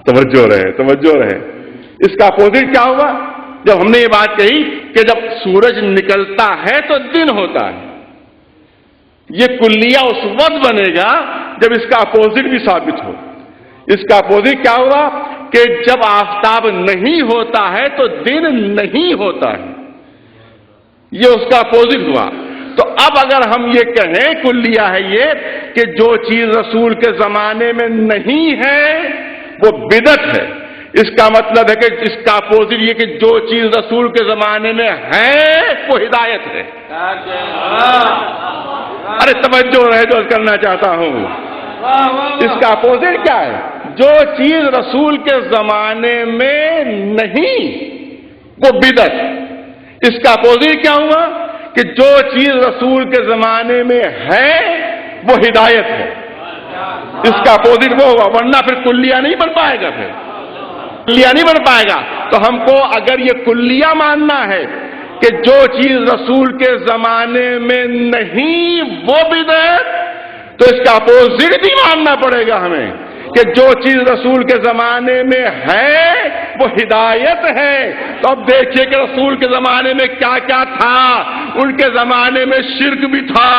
توجہ رہے. اس کا اپوزٹ کیا ہوگا؟ جب ہم نے یہ بات کہی کہ جب سورج نکلتا ہے تو دن ہوتا ہے، یہ کلیہ اس وقت بنے گا جب اس کا اپوزٹ بھی ثابت ہو. اس کا اپوزٹ کیا ہوگا کہ جب آفتاب نہیں ہوتا ہے تو دن نہیں ہوتا ہے، یہ اس کا اپوزٹ ہوا. تو اب اگر ہم یہ کہیں کلیہ ہے یہ کہ جو چیز رسول کے زمانے میں نہیں ہے وہ بدعت ہے، اس کا مطلب ہے کہ اس کا اپوزٹ یہ کہ جو چیز رسول کے زمانے میں ہے وہ ہدایت ہے. ارے توجہ رہے جو کرنا چاہتا ہوں. اس کا اپوزٹ کیا ہے؟ جو چیز رسول کے زمانے میں نہیں وہ بدعت. اس کا اپوزٹ کیا ہوا کہ جو چیز رسول کے زمانے میں ہے وہ ہدایت ہے. اس کا اپوزٹ وہ ہوگا، ورنہ پھر کلیہ نہیں بن پائے گا. تو ہم کو اگر یہ کلیہ ماننا ہے کہ جو چیز رسول کے زمانے میں نہیں وہ بدعت، تو اس کا اپوزٹ بھی ماننا پڑے گا ہمیں کہ جو چیز رسول کے زمانے میں ہے وہ ہدایت ہے. تو اب دیکھیے کہ رسول کے زمانے میں کیا کیا تھا. ان کے زمانے میں شرک بھی تھا،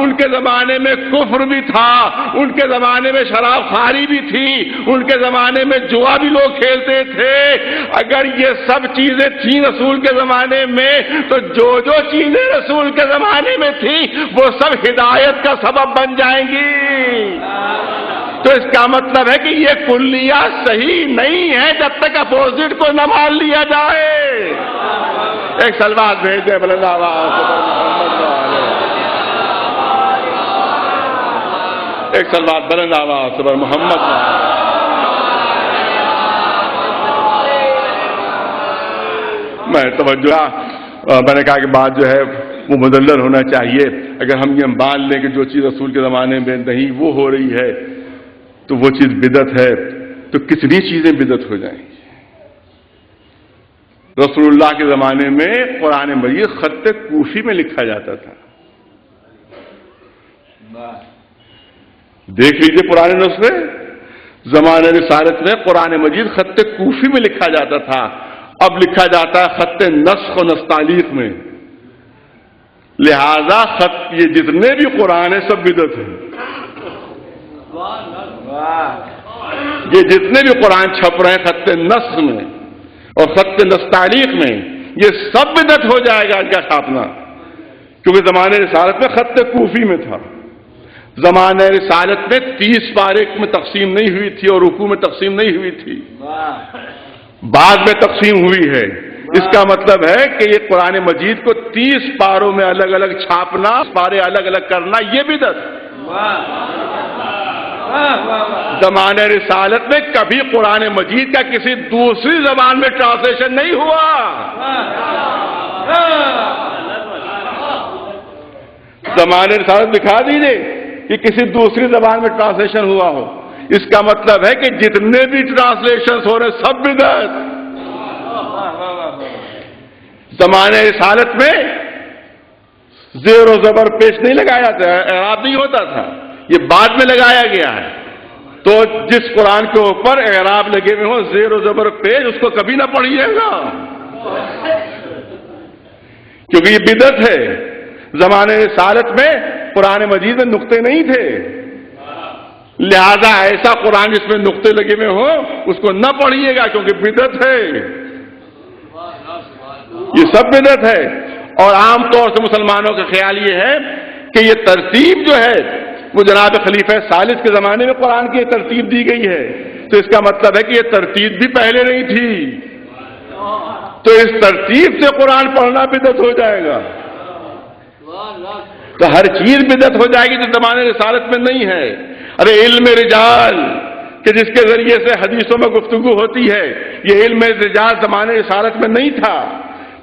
ان کے زمانے میں کفر بھی تھا، ان کے زمانے میں شراب خواری بھی تھی، ان کے زمانے میں جوا بھی لوگ کھیلتے تھے. اگر یہ سب چیزیں تھیں رسول کے زمانے میں تو جو چیزیں رسول کے زمانے میں تھیں وہ سب ہدایت کا سبب بن جائیں گی. تو اس کا مطلب ہے کہ یہ کلیہ صحیح نہیں ہے جب تک اپوزٹ کو نہ مان لیا جائے. ایک سلوات بھیج دیں بلند آواز ایک سلوات بلند آواز سبر محمد. میں توجہ میں نے کہا کہ بات جو ہے وہ مدلل ہونا چاہیے. اگر ہم یہ مان لیں کہ جو چیز رسول کے زمانے میں نہیں وہ ہو رہی ہے تو وہ چیز بدعت ہے، تو کتنی چیزیں بدعت ہو جائیں گی. رسول اللہ کے زمانے میں قرآن مجید خط کوفی میں لکھا جاتا تھا. دیکھ لیجئے پرانے نسخے، زمانہ رسالت میں قرآن مجید خط کوفی میں لکھا جاتا تھا. اب لکھا جاتا ہے خط نسخ و نستعلیق میں. لہذا یہ جتنے بھی قرآن ہیں سب بدعت ہیں. یہ جتنے بھی قرآن چھپ رہے ہیں خط نسخ میں اور خط نستعلیق میں یہ سب بدعت ہو جائے گا ان کا چھاپنا، کیونکہ زمانے رسالت میں خط کوفی میں تھا. زمانہ رسالت میں 30 پارے میں تقسیم نہیں ہوئی تھی اور رکوع میں تقسیم نہیں ہوئی تھی، بعد میں تقسیم ہوئی ہے. اس کا مطلب ہے کہ یہ قرآن مجید کو 30 پاروں میں الگ الگ چھاپنا، پارے الگ الگ کرنا، یہ بدعت. زمانہ رسالت میں کبھی قرآن مجید کا کسی دوسری زبان میں ٹرانسلیشن نہیں ہوا. زمانہ رسالت دکھا دیجیے کہ کسی دوسری زبان میں ٹرانسلیشن ہوا ہو. اس کا مطلب ہے کہ جتنے بھی ٹرانسلیشن ہو رہے سب بدعت. زمانہ رسالت میں زیر و زبر پیش نہیں لگایا تھا، اعراب نہیں ہوتا تھا، یہ بعد میں لگایا گیا ہے. تو جس قرآن کے اوپر اعراب لگے ہوئے ہوں زیر و زبر پیش اس کو کبھی نہ پڑھیے گا، کیونکہ یہ بدعت ہے. زمانہ رسالت میں قرآن مجید میں نقطے نہیں تھے، لہذا ایسا قرآن جس میں نقطے لگے ہوئے ہوں اس کو نہ پڑھیے گا کیونکہ بدعت ہے. یہ سب بدعت ہے. اور عام طور سے مسلمانوں کا خیال یہ ہے کہ یہ ترتیب جو ہے وہ جناب خلیفہ ثالث کے زمانے میں قرآن کی یہ ترتیب دی گئی ہے، تو اس کا مطلب ہے کہ یہ ترتیب بھی پہلے نہیں تھی، تو اس ترتیب سے قرآن پڑھنا بدعت ہو جائے گا. تو ہر چیز بدعت ہو جائے گی جو زمانے رسالت میں نہیں ہے. ارے علم رجال کہ جس کے ذریعے سے حدیثوں میں گفتگو ہوتی ہے، یہ علم رجال زمانے رسالت میں نہیں تھا،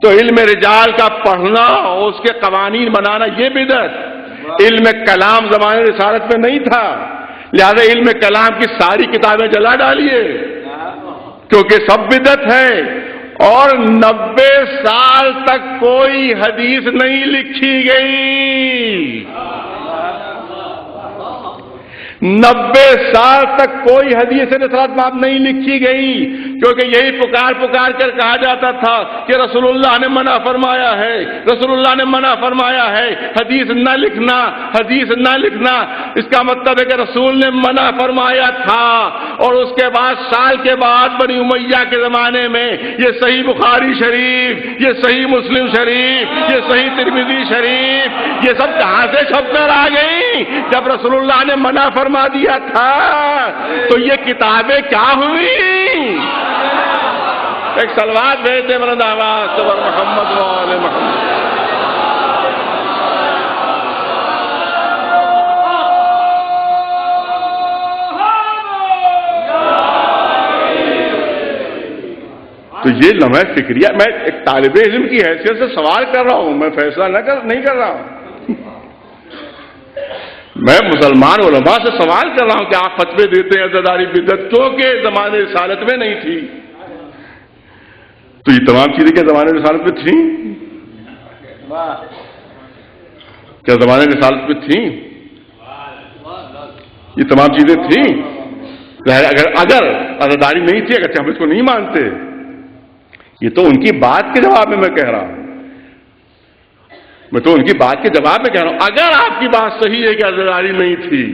تو علم رجال کا پڑھنا اور اس کے قوانین بنانا یہ بدعت، علم کلام زمانے رسالت میں نہیں تھا، لہذا علم کلام کی ساری کتابیں جلا ڈالیے کیونکہ سب بدعت ہے، اور 90 سال تک کوئی حدیث نہیں لکھی گئی، 90 سال تک کوئی حدیث رسالت بات نہیں لکھی گئی، کیونکہ یہی پکار پکار کر کہا جاتا تھا کہ رسول اللہ نے منع فرمایا ہے، رسول اللہ نے منع فرمایا ہے، حدیث نہ لکھنا، حدیث نہ لکھنا۔ اس کا مطلب ہے کہ رسول نے منع فرمایا تھا، اور اس کے بعد سال کے بعد بنی امیہ کے زمانے میں یہ صحیح بخاری شریف، یہ صحیح مسلم شریف، یہ صحیح ترمذی شریف، یہ سب کہاں سے چھپ کر آ گئی؟ جب رسول اللہ نے منع فرما دیا تھا تو یہ کتابیں کیا ہوئی؟ ایک صلوات بھیج دے مرد آواز صبر محمد و آل محمد۔ تو یہ لمحہ فکریہ، میں ایک طالب علم کی حیثیت سے سوال کر رہا ہوں، میں فیصلہ نہیں کر رہا ہوں، میں مسلمان علماء سے سوال کر رہا ہوں کہ آپ فتوے دیتے ہیں عزاداری بدعت کیونکہ زمانے رسالت میں نہیں تھی، تو یہ تمام چیزیں کیا زمانے رسالت میں تھیں؟ کیا زمانے رسالت میں تھیں؟ یہ تمام چیزیں تھیں؟ اگر عزاداری نہیں تھی، اگر ہم اس کو نہیں مانتے، یہ تو ان کی بات کے جواب میں کہہ رہا ہوں، میں تو ان کی بات کے جواب میں کہہ رہا ہوں، اگر آپ کی بات صحیح ہے کہ عزاداری نہیں تھی،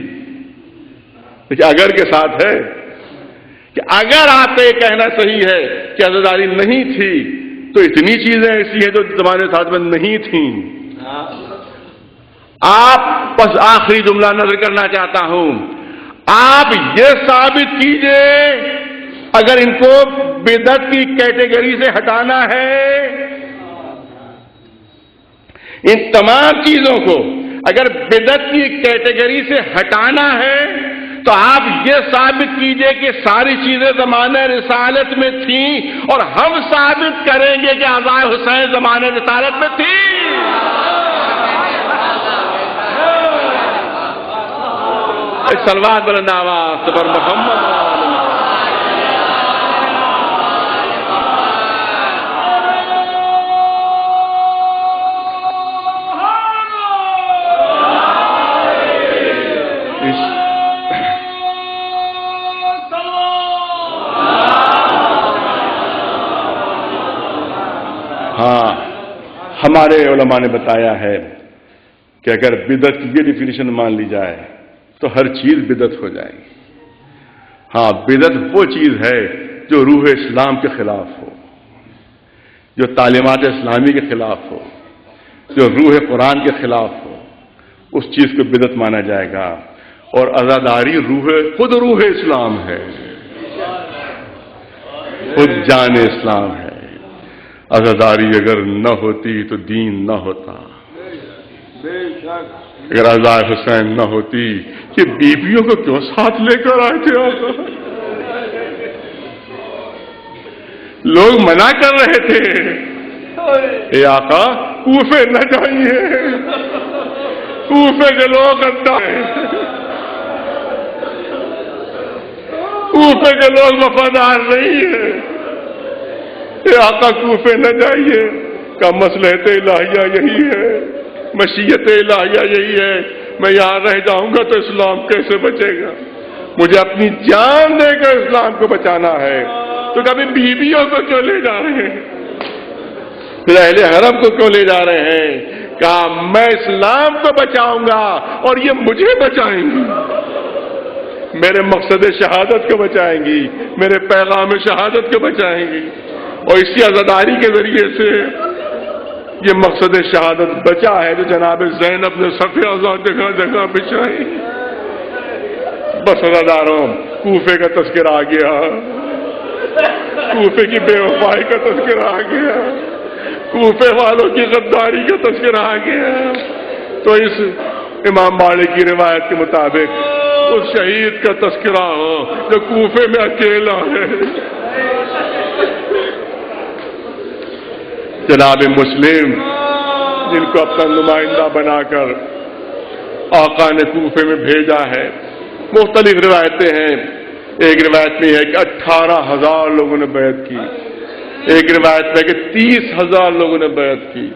لیکن اگر کے ساتھ ہے کہ اگر آپ کا یہ کہنا صحیح ہے کہ عزاداری نہیں تھی تو اتنی چیزیں ایسی ہیں جو زمانے ساتھ میں نہیں تھیں۔ آپ بس آخری جملہ نظر کرنا چاہتا ہوں، آپ یہ ثابت کیجئے اگر ان کو بدعت کی کیٹیگری سے ہٹانا ہے، ان تمام چیزوں کو اگر بدعت کی کیٹیگری سے ہٹانا ہے تو آپ یہ ثابت کیجئے کہ ساری چیزیں زمانہ رسالت میں تھیں، اور ہم ثابت کریں گے کہ عزائے حسین زمانہ رسالت میں تھی۔ ایک صلوات بلند آواز پر محمد۔ ہاں، ہمارے علماء نے بتایا ہے کہ اگر بدعت کی یہ ڈیفینیشن مان لی جائے تو ہر چیز بدعت ہو جائے گی۔ ہاں، بدعت وہ چیز ہے جو روح اسلام کے خلاف ہو، جو تعلیمات اسلامی کے خلاف ہو، جو روح قرآن کے خلاف ہو، اس چیز کو بدعت مانا جائے گا۔ اور عزاداری خود روح اسلام ہے، خود جان اسلام ہے۔ عزاداری اگر نہ ہوتی تو دین نہ ہوتا، اگر عزائے حسین نہ ہوتی کہ بیویوں کو کیوں ساتھ لے کر آئے تھے؟ لوگ منع کر رہے تھے، اے آقا کوفے نہ جائیے، کوفے کے لوگ کوفے کے لوگ وفادار نہیں ہیں، اے آقا کوفے نہ جائیے، کا مصلحت الہیہ یہی ہے، مشیت الہیہ یہی ہے، میں یہاں رہ جاؤں گا تو اسلام کیسے بچے گا؟ مجھے اپنی جان دے کر اسلام کو بچانا ہے، تو کبھی بیویوں کو کیوں لے جا رہے ہیں؟ اہل حرم کو کیوں لے جا رہے ہیں؟ کہا میں اسلام کو بچاؤں گا اور یہ مجھے بچائیں گی، میرے مقصد شہادت کو بچائیں گی، میرے پیغام شہادت کو بچائیں گی، اور اسی عزاداری کے ذریعے سے یہ مقصد شہادت بچا ہے جو جناب زینب نے صف آزاد جگہ جگہ بچائی۔ بس عزاداروں، کوفے کا تذکرہ آ گیا، کوفے کی بے وفائی کا تذکرہ آ گیا، کوفے والوں کی غداری کا تذکرہ آ گیا۔ تو اس امام مالک کی روایت کے مطابق اس شہید کا تذکرہ ہو جو کوفے میں اکیلا ہے۔ جناب مسلم جن کو اپنا نمائندہ بنا کر آقا نے کوفے میں بھیجا ہے، مختلف روایتیں ہیں۔ ایک روایت میں ہے کہ 18,000 لوگوں نے بیعت کی، ایک روایت میں کہ 30,000 لوگوں نے بیعت کی،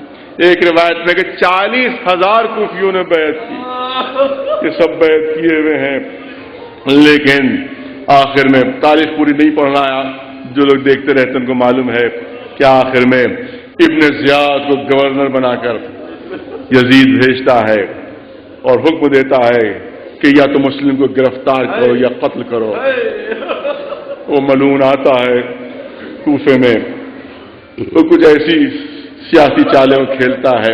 ایک روایت میں کہ 40,000 کوفیوں نے بیعت کی۔ یہ سب بیعت کیے ہوئے ہیں، لیکن آخر میں تاریخ پوری نہیں پڑھنا ہے، جو لوگ دیکھتے رہتے ان کو معلوم ہے کہ آخر میں ابن زیاد کو گورنر بنا کر یزید بھیجتا ہے اور حکم دیتا ہے کہ یا تو مسلم کو گرفتار کرو یا قتل کرو۔ وہ ملعون آتا ہے کوفے میں، وہ کچھ ایسی سیاسی چالیں کھیلتا ہے،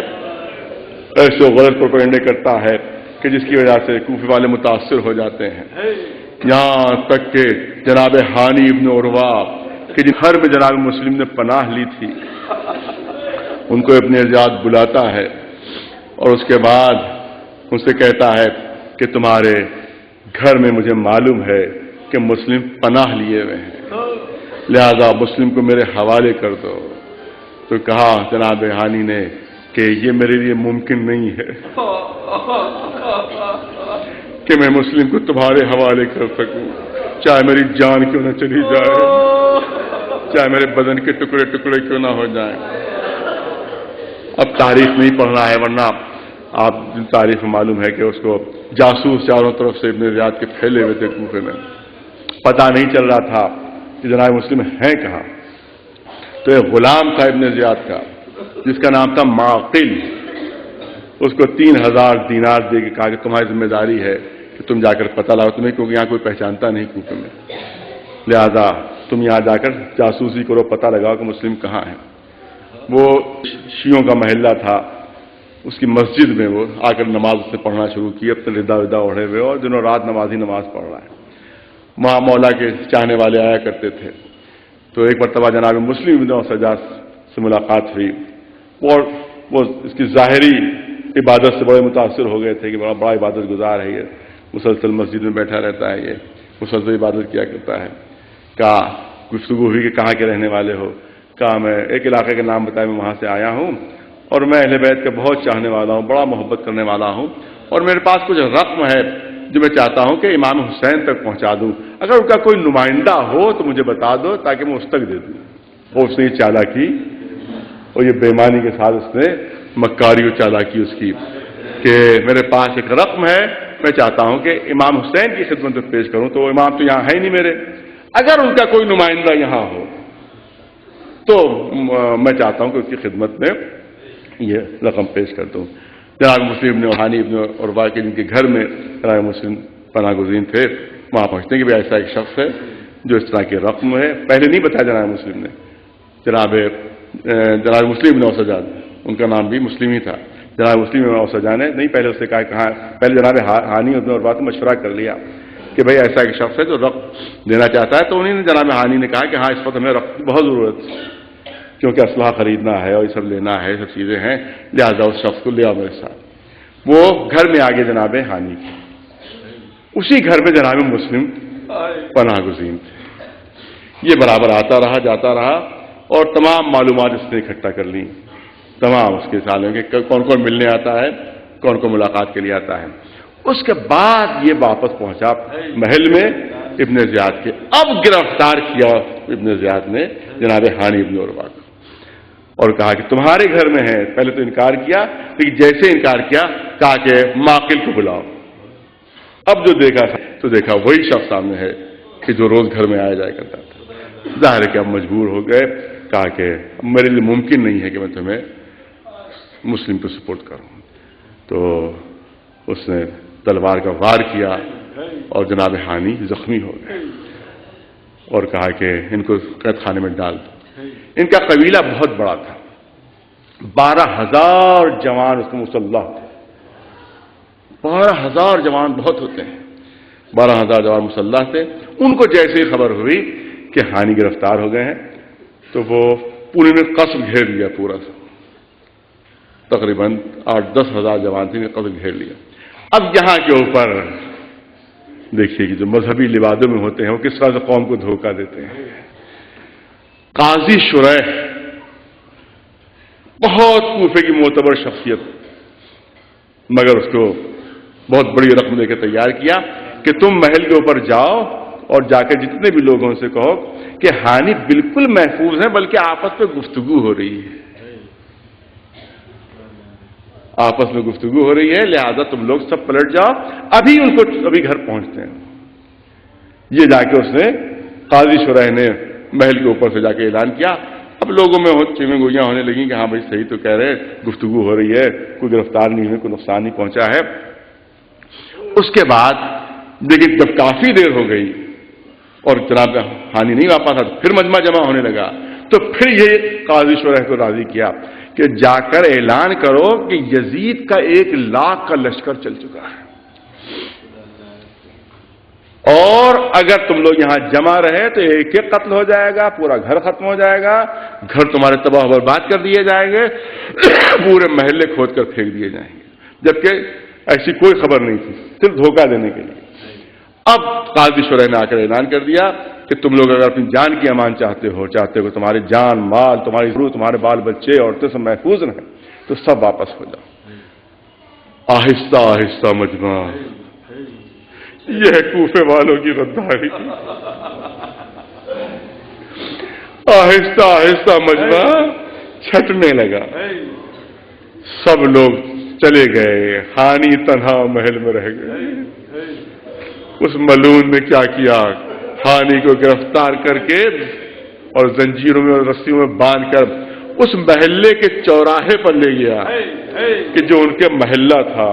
ایسے غلط پروپیگنڈے کرتا ہے کہ جس کی وجہ سے کوفے والے متاثر ہو جاتے ہیں، یہاں تک کہ جناب ہانی ابن عروہ کہ جن گھر میں جناب مسلم نے پناہ لی تھی ان کو ابن زیاد بلاتا ہے اور اس کے بعد ان سے کہتا ہے کہ تمہارے گھر میں مجھے معلوم ہے کہ مسلم پناہ لیے ہوئے ہیں، لہذا مسلم کو میرے حوالے کر دو۔ تو کہا جناب ہانی نے کہ یہ میرے لیے ممکن نہیں ہے کہ میں مسلم کو تمہارے حوالے کر سکوں، چاہے میری جان کیوں نہ چلی جائے، چاہے میرے بدن کے ٹکڑے ٹکڑے کیوں نہ ہو جائیں۔ اب تاریخ نہیں پڑھنا ہے، ورنہ آپ تاریخ میں معلوم ہے کہ اس کو جاسوس چاروں طرف سے ابن زیاد کے پھیلے ہوئے تھے کوفے میں، پتہ نہیں چل رہا تھا کہ جناب مسلم ہیں کہاں۔ تو ایک غلام تھا ابن زیاد کا جس کا نام تھا معقل، اس کو 3,000 دینار دے کے کہا کہ تمہاری ذمہ داری ہے کہ تم جا کر پتہ لاؤ، تمہیں کیونکہ یہاں کوئی پہچانتا نہیں کوفے میں، لہذا تم یہاں جا کر جاسوسی کرو، پتہ لگاؤ کہ مسلم کہاں ہیں۔ وہ شیعوں کا محلہ تھا، اس کی مسجد میں وہ آ کر نماز سے پڑھنا شروع کی، اپنے ردا ودا اڑے ہوئے اور دنوں رات نماز ہی نماز پڑھ رہا ہے۔ وہاں مولا کے چاہنے والے آیا کرتے تھے۔ تو ایک مرتبہ جناب مسلم ابن سجاد سے ملاقات ہوئی اور وہ اس کی ظاہری عبادت سے بڑے متاثر ہو گئے تھے کہ بڑا عبادت گزار ہے، یہ مسلسل مسجد میں بیٹھا رہتا ہے، یہ مسلسل عبادت کیا کرتا ہے۔ کہا گفتگو ہوئی کہ کہاں کے رہنے والے ہو؟ کہا میں ایک علاقے کا نام بتایا، میں وہاں سے آیا ہوں اور میں اہل بیت کا بہت چاہنے والا ہوں، بڑا محبت کرنے والا ہوں، اور میرے پاس کچھ رقم ہے جو میں چاہتا ہوں کہ امام حسین تک پہنچا دوں، اگر ان کا کوئی نمائندہ ہو تو مجھے بتا دو تاکہ میں اس تک دے دوں۔ اور اس نے یہ چالاکی اور یہ بےمانی کے ساتھ اس نے مکاری و چالاکی اس کی کہ میرے پاس ایک رقم ہے، میں چاہتا ہوں کہ امام حسین کی خدمت میں پیش کروں، تو امام تو یہاں ہے ہی نہیں میرے، اگر ان کا کوئی نمائندہ یہاں ہو تو میں چاہتا ہوں کہ اس کی خدمت میں یہ رقم پیش کر دوں۔ جناب مسلم ابن ہانی ابن عروہ کے جن کے گھر میں جناب مسلم پناہ گزین تھے، وہاں پہنچتے ہیں کہ ایسا ایک شخص ہے جو اس طرح کی رقم ہے، پہلے نہیں بتایا جناب مسلم نے، جناب مسلم ابن سجاد ان کا نام بھی مسلم ہی تھا، جناب مسلم ابن سجاد نے نہیں، پہلے اس سے کہا کہاں، پہلے جناب ہانی ابن عروہ سے مشورہ کر لیا کہ بھائی ایسا ایک شخص ہے جو رقم دینا چاہتا ہے، تو انہوں نے جناب ہانی نے کہا کہ ہاں اس وقت ہمیں رقم کی بہت ضرورت ہے کیونکہ اسلحہ خریدنا ہے اور یہ سب لینا ہے، یہ سب چیزیں ہیں، لہٰذا اس شخص کو لیا میرے ساتھ۔ وہ گھر میں آگے جناب ہانی کی، اسی گھر میں جناب مسلم پناہ گزین تھے۔ یہ برابر آتا رہا جاتا رہا اور تمام معلومات اس نے اکٹھا کر لی، تمام اس کے سالوں کے کون کون ملنے آتا ہے، کون کون ملاقات کے لیے آتا ہے۔ اس کے بعد یہ واپس پہنچا محل میں ابن زیاد کے، اب گرفتار کیا ابن زیاد نے جناب ہانی ابن عروہ کو اور کہا کہ تمہارے گھر میں ہے، پہلے تو انکار کیا، لیکن جیسے انکار کیا کہا کہ معقل کو بلاؤ۔ اب جو دیکھا تو دیکھا وہی شخص سامنے ہے کہ جو روز گھر میں آیا جایا کرتا تھا۔ ظاہر ہے کہ اب مجبور ہو گئے، کہا کہ میرے لیے ممکن نہیں ہے کہ میں تمہیں مسلم کو سپورٹ کروں۔ تو اس نے تلوار کا وار کیا اور جناب ہانی زخمی ہو گئے اور کہا کہ ان کو قید خانے میں ڈال دو۔ ان کا قبیلہ بہت بڑا تھا، 12,000 جوان اس میں مسلح تھے، 12,000 جوان بہت ہوتے ہیں، 12,000 جوان مسلح تھے۔ ان کو جیسے ہی خبر ہوئی کہ ہانی گرفتار ہو گئے ہیں تو وہ پورے نے قصر گھیر لیا، پورا سا تقریباً 8-10 ہزار جوان تھے، قصر گھیر لیا۔ اب یہاں کے اوپر دیکھیے کہ جو مذہبی لبادوں میں ہوتے ہیں وہ کس طرح سے قوم کو دھوکہ دیتے ہیں۔ قاضی شریح بہت کوفے کی معتبر شخصیت، مگر اس کو بہت بڑی رقم دے کے تیار کیا کہ تم محل کے اوپر جاؤ اور جا کے جتنے بھی لوگوں سے کہو کہ ہانی بالکل محفوظ ہیں، بلکہ آپس میں گفتگو ہو رہی ہے، آپس میں گفتگو ہو رہی ہے، لہذا تم لوگ سب پلٹ جاؤ، ابھی ان کو ابھی گھر پہنچتے ہیں۔ یہ جا کے اس نے قاضی شریح نے محل کے اوپر سے جا کے اعلان کیا۔ اب لوگوں میں چیمیں گوئیاں ہونے لگیں کہ ہاں بھائی صحیح تو کہہ رہے ہیں، گفتگو ہو رہی ہے، کوئی گرفتار نہیں ہوئی، کوئی نقصان نہیں پہنچا ہے۔ اس کے بعد لیکن جب کافی دیر ہو گئی اور جناب ہانی نہیں واپس آتا، پھر مجمع جمع ہونے لگا، تو پھر یہ قاضی شریح کو راضی کیا کہ جا کر اعلان کرو کہ یزید کا 1,00,000 کا لشکر چل چکا ہے، اور اگر تم لوگ یہاں جمع رہے تو ایک ایک قتل ہو جائے گا، پورا گھر ختم ہو جائے گا، گھر تمہارے تباہ و برباد کر دیے جائیں گے، پورے محلے کھود کر پھینک دیے جائیں گے، جبکہ ایسی کوئی خبر نہیں تھی، صرف دھوکہ دینے کے لیے۔ اب قاضی شریح نے آ کر اعلان کر دیا کہ تم لوگ اگر اپنی جان کی امان چاہتے ہو کہ تمہاری جان، مال، تمہاری ضرورت، تمہارے بال بچے، عورتیں سب محفوظ رہیں، تو سب واپس ہو جاؤ۔ آہستہ آہستہ مجمع، یہ ہے کوفے والوں کی غداری، آہستہ آہستہ مجمع چھٹنے لگا، سب لوگ چلے گئے، ہانی تنہا محل میں رہ گئے۔ اس ملعون نے کیا کیا، ہانی کو گرفتار کر کے اور زنجیروں میں اور رسیوں میں باندھ کر اس محلے کے چوراہے پر لے گیا کہ جو ان کے محلہ تھا،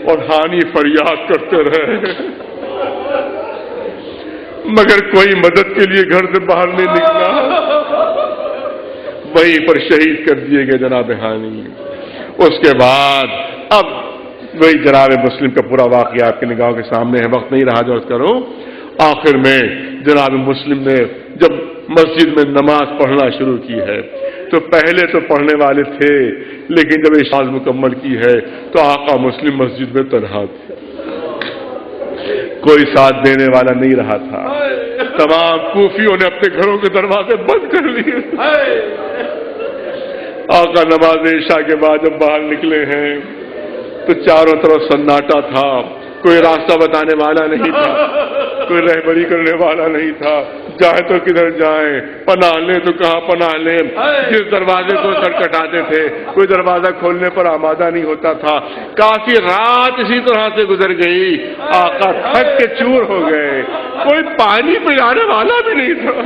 اور ہانی فریاد کرتے رہے، مگر کوئی مدد کے لیے گھر سے باہر نہیں نکلا، وہیں پر شہید کر دیے گئے جناب ہانی۔ اس کے بعد اب وہی جناب مسلم کا پورا واقعہ آپ کی نگاہوں کے سامنے ہے، وقت نہیں رہا جو عرض کروں۔ آخر میں جناب مسلم نے جب مسجد میں نماز پڑھنا شروع کی ہے تو پہلے تو پڑھنے والے تھے، لیکن جب اشاعت مکمل کی ہے تو آقا مسلم مسجد میں تنہا تھے، کوئی ساتھ دینے والا نہیں رہا تھا، تمام کوفیوں نے اپنے گھروں کے دروازے بند کر لیے۔ آقا نماز عشاء کے بعد جب باہر نکلے ہیں تو چاروں طرف سناٹا تھا، کوئی راستہ بتانے والا نہیں تھا، کوئی رہبری کرنے والا نہیں تھا، جائیں تو کدھر جائیں، پناہ لیں تو کہاں پناہ لیں، جس دروازے کو کھٹکھٹاتے تھے کوئی دروازہ کھولنے پر آمادہ نہیں ہوتا تھا۔ کافی رات اسی طرح سے گزر گئی، آقا تھک کے چور ہو گئے، کوئی پانی پلانے والا بھی نہیں تھا،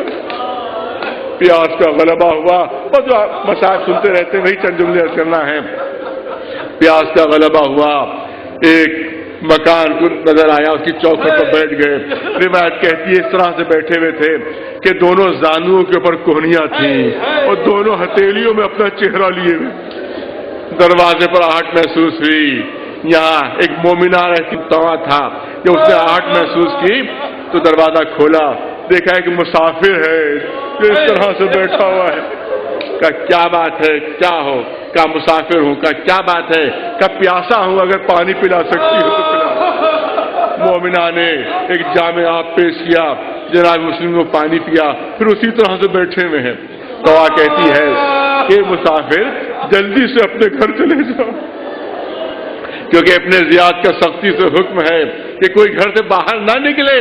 پیاس کا غلبہ ہوا، اور جو مسائل سنتے رہتے وہی چند جملے کرنا ہے۔ پیاس کا غلبہ ہوا، ایک مکان کو نظر آیا، اس کی چوکھٹ پر بیٹھ گئے، روایت کہتی ہے اس طرح سے بیٹھے ہوئے تھے کہ دونوں زانوؤں کے اوپر کوہنیاں تھیں اور دونوں ہتھیلیوں میں اپنا چہرہ لیے ہوئے، دروازے پر آہٹ محسوس ہوئی، یہاں ایک مومنہ رہتی تواں تھا، جب اس نے آہٹ محسوس کی تو دروازہ کھولا، دیکھا ہے کہ مسافر ہے جو اس طرح سے بیٹھا ہوا ہے، کہا کیا بات ہے، کیا ہو، کہا مسافر ہوں، کہا کیا بات ہے، کہا پیاسا ہوں، اگر پانی پلا سکتی ہو تو پلا۔ مومنہ نے ایک جام آب پیش کیا، جناب مسلم کو پانی پیا، پھر اسی طرح سے بیٹھے ہوئے ہیں۔ دعا کہتی ہے کہ مسافر جلدی سے اپنے گھر چلے جاؤ، کیونکہ اپنے زیاد کا سختی سے حکم ہے کہ کوئی گھر سے باہر نہ نکلے،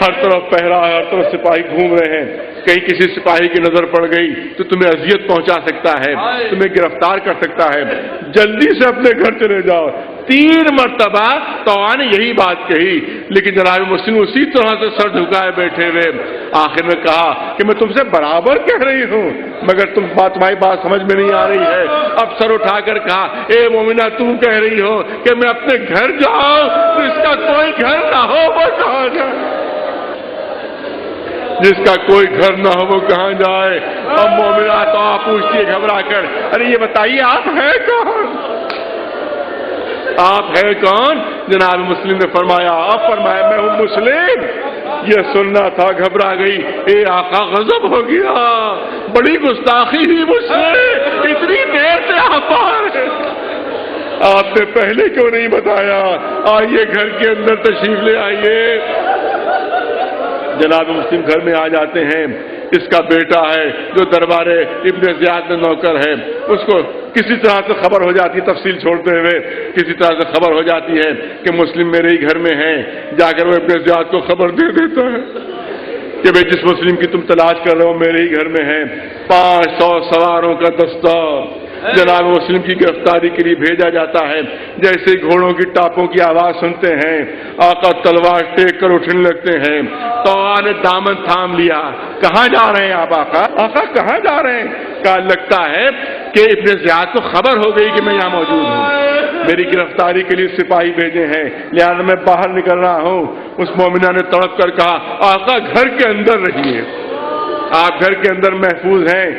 ہر طرف پہرا ہے، ہر طرف سپاہی گھوم رہے ہیں، کہیں کسی سپاہی کی نظر پڑ گئی تو تمہیں اذیت پہنچا سکتا ہے، تمہیں گرفتار کر سکتا ہے، جلدی سے اپنے گھر چلے جاؤ۔ 3 مرتبہ طوع نے یہی بات کہی، لیکن جناب مسلم اسی طرح سے سر جھکائے بیٹھے ہوئے، آخر میں کہا کہ میں تم سے برابر کہہ رہی ہوں مگر تمہاری بات سمجھ میں نہیں آ رہی ہے۔ اب سر اٹھا کر کہا اے مومنہ تم کہہ رہی ہو کہ میں اپنے گھر جاؤں تو اس کا کوئی گھر نہ ہو وہ کہاں جائے، جس کا کوئی گھر نہ ہو وہ کہاں جائے۔ اب مومنہ تو آپ پوچھتی ہے گھبرا کر، ارے یہ بتائیے آپ ہیں کون، آپ ہے کون؟ جناب مسلم نے فرمایا، آپ فرمایا میں ہوں مسلم۔ یہ سننا تھا، گھبرا گئی، اے آقا غضب ہو گیا، بڑی گستاخی ہوئی مجھ سے، اتنی دیر سے آپ آ رہے، آپ نے پہلے کیوں نہیں بتایا؟ آئیے گھر کے اندر تشریف لے آئیے۔ جناب مسلم گھر میں آ جاتے ہیں، اس کا بیٹا ہے جو دربار ابن زیاد میں نوکر ہے، اس کو کسی طرح سے خبر ہو جاتی ہے، تفصیل چھوڑتے ہوئے کسی طرح سے خبر ہو جاتی ہے کہ مسلم میرے ہی گھر میں ہیں۔ جا کر وہ ابن زیاد کو خبر دے دیتا ہے کہ بھئی جس مسلم کی تم تلاش کر رہے ہو میرے ہی گھر میں ہیں۔ 500 سواروں کا دستہ جناب مسلم کی گرفتاری کے لیے بھیجا جاتا ہے۔ جیسے گھوڑوں کی ٹاپوں کی آواز سنتے ہیں، آقا تلوار ٹیک کر اٹھنے لگتے ہیں۔ تو نے دامن تھام لیا، کہاں جا رہے ہیں آپ آقا؟ آقا کہاں جا رہے ہیں؟ کہا لگتا ہے کہ ابن زیاد کو خبر ہو گئی کہ میں یہاں موجود ہوں، میری گرفتاری کے لیے سپاہی بھیجے ہیں، لہٰذا میں باہر نکل رہا ہوں۔ اس مومنہ نے تڑپ کر کہا آقا گھر کے اندر رہیے، آپ گھر کے اندر محفوظ ہیں۔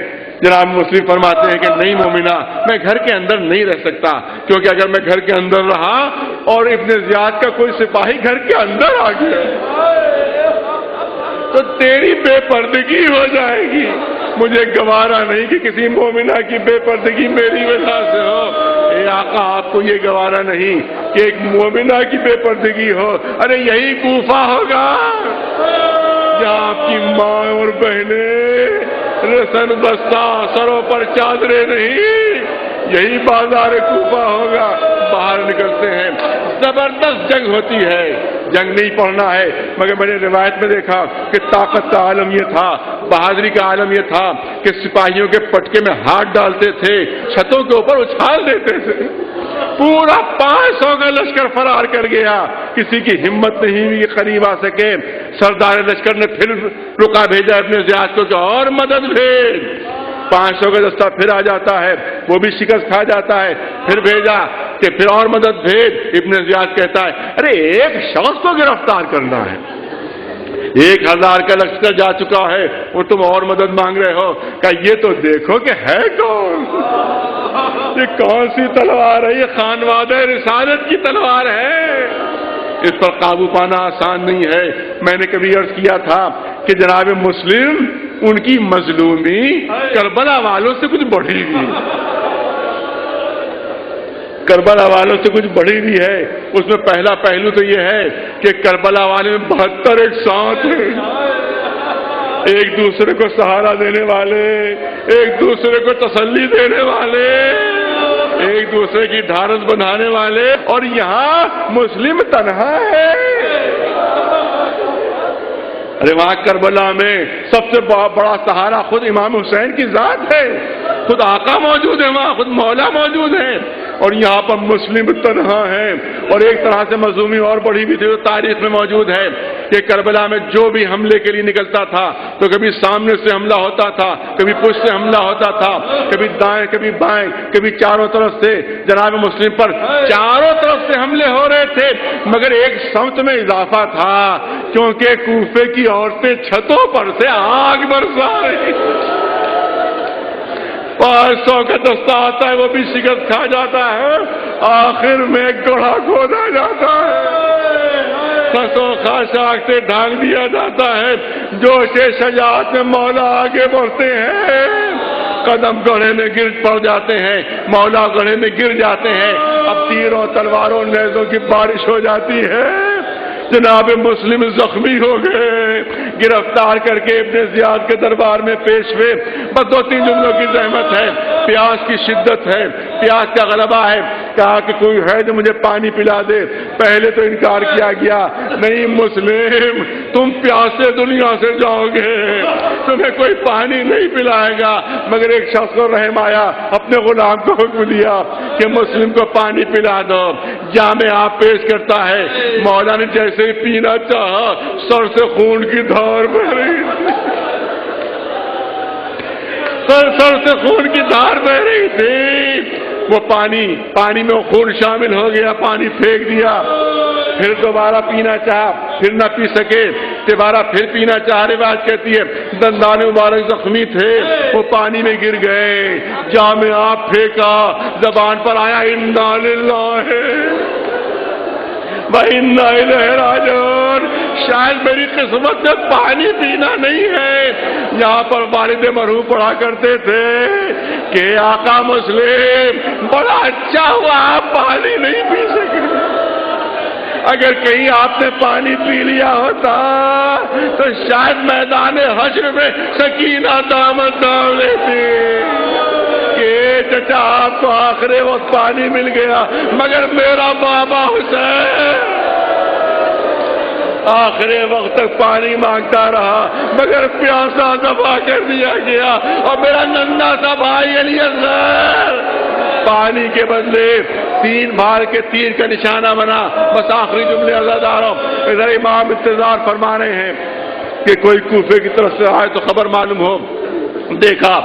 جناب مسلم فرماتے ہیں کہ نہیں مومنہ، میں گھر کے اندر نہیں رہ سکتا، کیونکہ اگر میں گھر کے اندر رہا اور ابن زیاد کا کوئی سپاہی گھر کے اندر آ گیا تو تیری بے پردگی ہو جائے گی۔ مجھے گوارا نہیں کہ کسی مومنہ کی بے پردگی میری وجہ سے ہو۔ اے آقا آپ کو یہ گوارا نہیں کہ ایک مومنہ کی بے پردگی ہو؟ ارے یہی کوفہ ہوگا جہاں آپ کی ماں اور بہنیں رسن بستہ، سروں پر چادریں نہیں، یہی بازار کوفہ ہوگا۔ باہر نکلتے ہیں، زبردست جنگ ہوتی ہے۔ جنگ نہیں پڑھنا ہے، مگر میں نے روایت میں دیکھا کہ طاقت کا عالم یہ تھا، بہادری کا عالم یہ تھا کہ سپاہیوں کے پٹکے میں ہاتھ ڈالتے تھے، چھتوں کے اوپر اچھال دیتے تھے۔ پورا 500 کا لشکر فرار کر گیا، کسی کی ہمت نہیں ہوئی قریب آ سکے۔ سردار لشکر نے پھر رکا بھیجا ابن زیاد کو کہ اور مدد بھیج۔ 500 کا دستہ پھر آ جاتا ہے، وہ بھی شکست کھا جاتا ہے، پھر بھیجا کہ پھر اور مدد بھیج۔ ابن زیاد کہتا ہے ارے ایک شخص کو گرفتار کرنا ہے، 1000 کا لشکر جا چکا ہے اور تم اور مدد مانگ رہے ہو؟ کہ یہ تو دیکھو کہ ہے کون، یہ کون سی تلوار ہے؟ یہ خانوادہ رسالت کی تلوار ہے، اس پر قابو پانا آسان نہیں ہے۔ میں نے کبھی عرض کیا تھا کہ جناب مسلم ان کی مظلومی کربلا والوں سے کچھ بڑھی ہوئی، کربلا والوں سے کچھ بڑھی ہوئی ہے۔ اس میں پہلا پہلو تو یہ ہے کہ کربلا والے میں 72 ایک ساتھ ہیں، ایک دوسرے کو سہارا دینے والے، ایک دوسرے کو تسلی دینے والے، ایک دوسرے کی ڈھارس بنانے والے، اور یہاں مسلم تنہا ہے۔ ارے وہاں کربلا میں سب سے بڑا سہارا خود امام حسین کی ذات ہے، خود آقا موجود ہے وہاں، خود مولا موجود ہے، اور یہاں پر مسلم تنہا ہے۔ اور ایک طرح سے مظلومی اور بڑھی بھی تھی، جو تاریخ میں موجود ہے کہ کربلا میں جو بھی حملے کے لیے نکلتا تھا تو کبھی سامنے سے حملہ ہوتا تھا، کبھی پشت سے حملہ ہوتا تھا، کبھی دائیں کبھی بائیں، کبھی چاروں طرف سے جناب مسلم پر چاروں طرف سے حملے ہو رہے تھے، مگر ایک سمت میں اضافہ تھا کیونکہ کوفے کی عورتیں چھتوں پر سے آگ برسا رہی، 500 کا دستہ آتا ہے وہ بھی شکست کھا جاتا ہے، آخر میں گڑھا کھودا جاتا ہے، خسوں خاشاک سے ڈھانک دیا جاتا ہے، جوش شجاعت میں مولا آگے بڑھتے ہیں، قدم گڑھے میں گر پڑ جاتے ہیں، مولا گڑھے میں گر جاتے ہیں، اب تیروں تلواروں نیزوں کی بارش ہو جاتی ہے، جناب مسلم زخمی ہو گئے، گرفتار کر کے ابن زیاد کے دربار میں پیش ہوئے۔ بس 2-3 جملوں کی زحمت ہے، پیاس کی شدت ہے، پیاس کا غلبہ ہے، کہا کہ کوئی ہے جو مجھے پانی پلا دے۔ پہلے تو انکار کیا گیا، نہیں مسلم تم پیاسے دنیا سے جاؤ گے، تمہیں کوئی پانی نہیں پلائے گا۔ مگر ایک شخص کو رحم آیا، اپنے غلام کو حکم دیا کہ مسلم کو پانی پلا دو۔ جام آپ پیش کرتا ہے، مولا نے جیسے ہی پینا چاہا سر سے خون کی دھار بہ رہی، سر سے خون کی دھار بہ رہی تھی، وہ پانی میں وہ خون شامل ہو گیا، پانی پھینک دیا، پھر دوبارہ پینا چاہا، پھر نہ پی سکے، دوبارہ پھر پینا چاہ، روایت کہتی ہے دندان مبارک زخمی تھے، وہ پانی میں گر گئے، جام آپ پھینکا، زبان پر آیا انا للہ وَإِنَّا إِلَيْهِ رَاجِعُونَ، شاید میری قسمت میں پانی پینا نہیں ہے۔ یہاں پر والد مرحوم پڑھا کرتے تھے کہ آقا مسلم بڑا اچھا ہوا آپ پانی نہیں پی سکے، اگر کہیں آپ نے پانی پی لیا ہوتا تو شاید میدان حشر میں سکینہ دامن تھام لیتی کہ چچا آپ کو آخری وقت پانی مل گیا، مگر میرا بابا حسین آخری وقت تک پانی مانگتا رہا مگر پیاسا دبا کر دیا گیا، اور میرا ننھا سا بھائی علی اصغر پانی کے بدلے 3 بار کے تیر کا نشانہ بنا۔ بس آخری جملے عزاداروں، ادھر امام انتظار فرما رہے ہیں کہ کوئی کوفے کی طرف سے آئے تو خبر معلوم ہو۔ دیکھا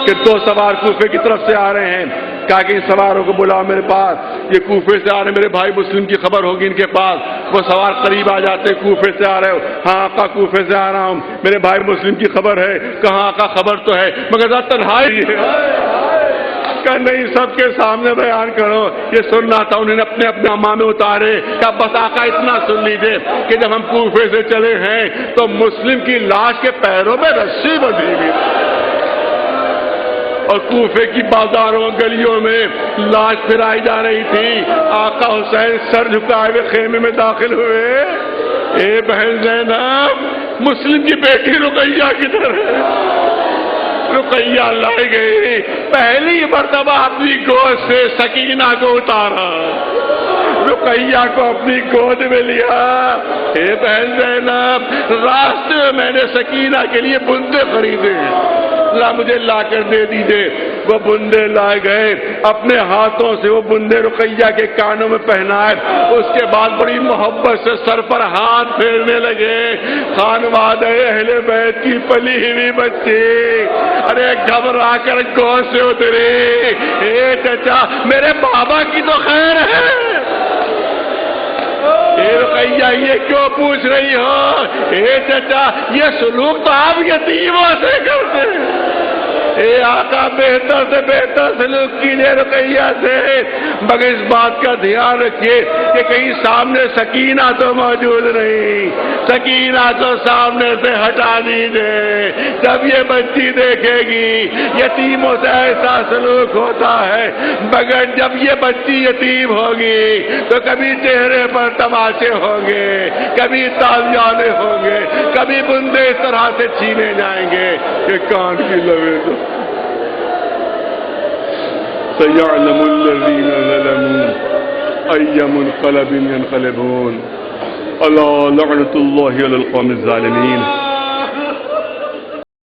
کہ 2 سوار کوفے کی طرف سے آ رہے ہیں، کہا کہ ان سواروں کو بلاؤ میرے پاس، یہ کوفے سے آ رہے میرے بھائی مسلم کی خبر ہوگی ان کے پاس۔ وہ سوار قریب آ جاتے، کوفے سے آ رہے ہو؟ ہاں آقا کوفے سے آ رہا ہوں، میرے بھائی مسلم کی خبر ہے۔ کہاں آقا خبر تو ہے مگر ذرا تنہائی ہے، کہ نہیں سب کے سامنے بیان کرو۔ یہ سننا تھا، انہوں نے اپنے اپنے امامے اتارے، کہ بس آقا اتنا سن لیجیے کہ جب ہم کوفے سے چلے ہیں تو مسلم کی لاش کے پیروں میں رسی بندھی ہوئی اور کوفے کی بازاروں گلیوں میں لاش پھرائی جا رہی تھی۔ آقا حسین سر جھکائے ہوئے خیمے میں داخل ہوئے۔ اے بہن زینب، مسلم کی بیٹی رقیہ کدھر ہے؟ رقیہ لائی گئی، پہلی مرتبہ اپنی گود سے سکینہ کو اتارا، رقیہ کو اپنی گود میں لیا۔ اے بہن زینب، راستے میں میں نے سکینہ کے لیے بندے خریدے، مجھے لا کر دے دیجئے۔ وہ بندے لائے گئے، اپنے ہاتھوں سے وہ بندے رقیہ کے کانوں میں پہنائے، اس کے بعد بڑی محبت سے سر پر ہاتھ پھیرنے لگے۔ خانوادہ اہل بیت کی پلی ہوئی بچی ارے گھبرا کر گود سے اتری۔ اے چچا، میرے بابا کی تو خیر ہے، اے رقیہ یہ کیوں پوچھ رہی ہو؟ اے چچا، یہ سلوک تو آپ یتیموں سے کرتے ہیں۔ اے آقا، بہتر سے بہتر سلوک کیجیے رقیہ سے، مگر اس بات کا دھیان رکھیے کہ کہیں سامنے سکینہ تو موجود نہیں، سکینہ تو سامنے سے ہٹا دیجیے۔ جب یہ بچی دیکھے گی یتیموں سے ایسا سلوک ہوتا ہے، مگر جب یہ بچی یتیم ہوگی تو کبھی چہرے پر تماشے ہوں گے، کبھی تازیانے ہوں گے، کبھی بندے اس طرح سے چھینے جائیں گے کہ کان کی لوے تو سَيَعْلَمُ الَّذِينَ ظَلَمُوا أَيَّ مُنْقَلَبٍ يَنْقَلِبُونَ أَلَا لَعْنَةُ اللَّهِ عَلَى الْقَوْمِ الظَّالِمِينَ۔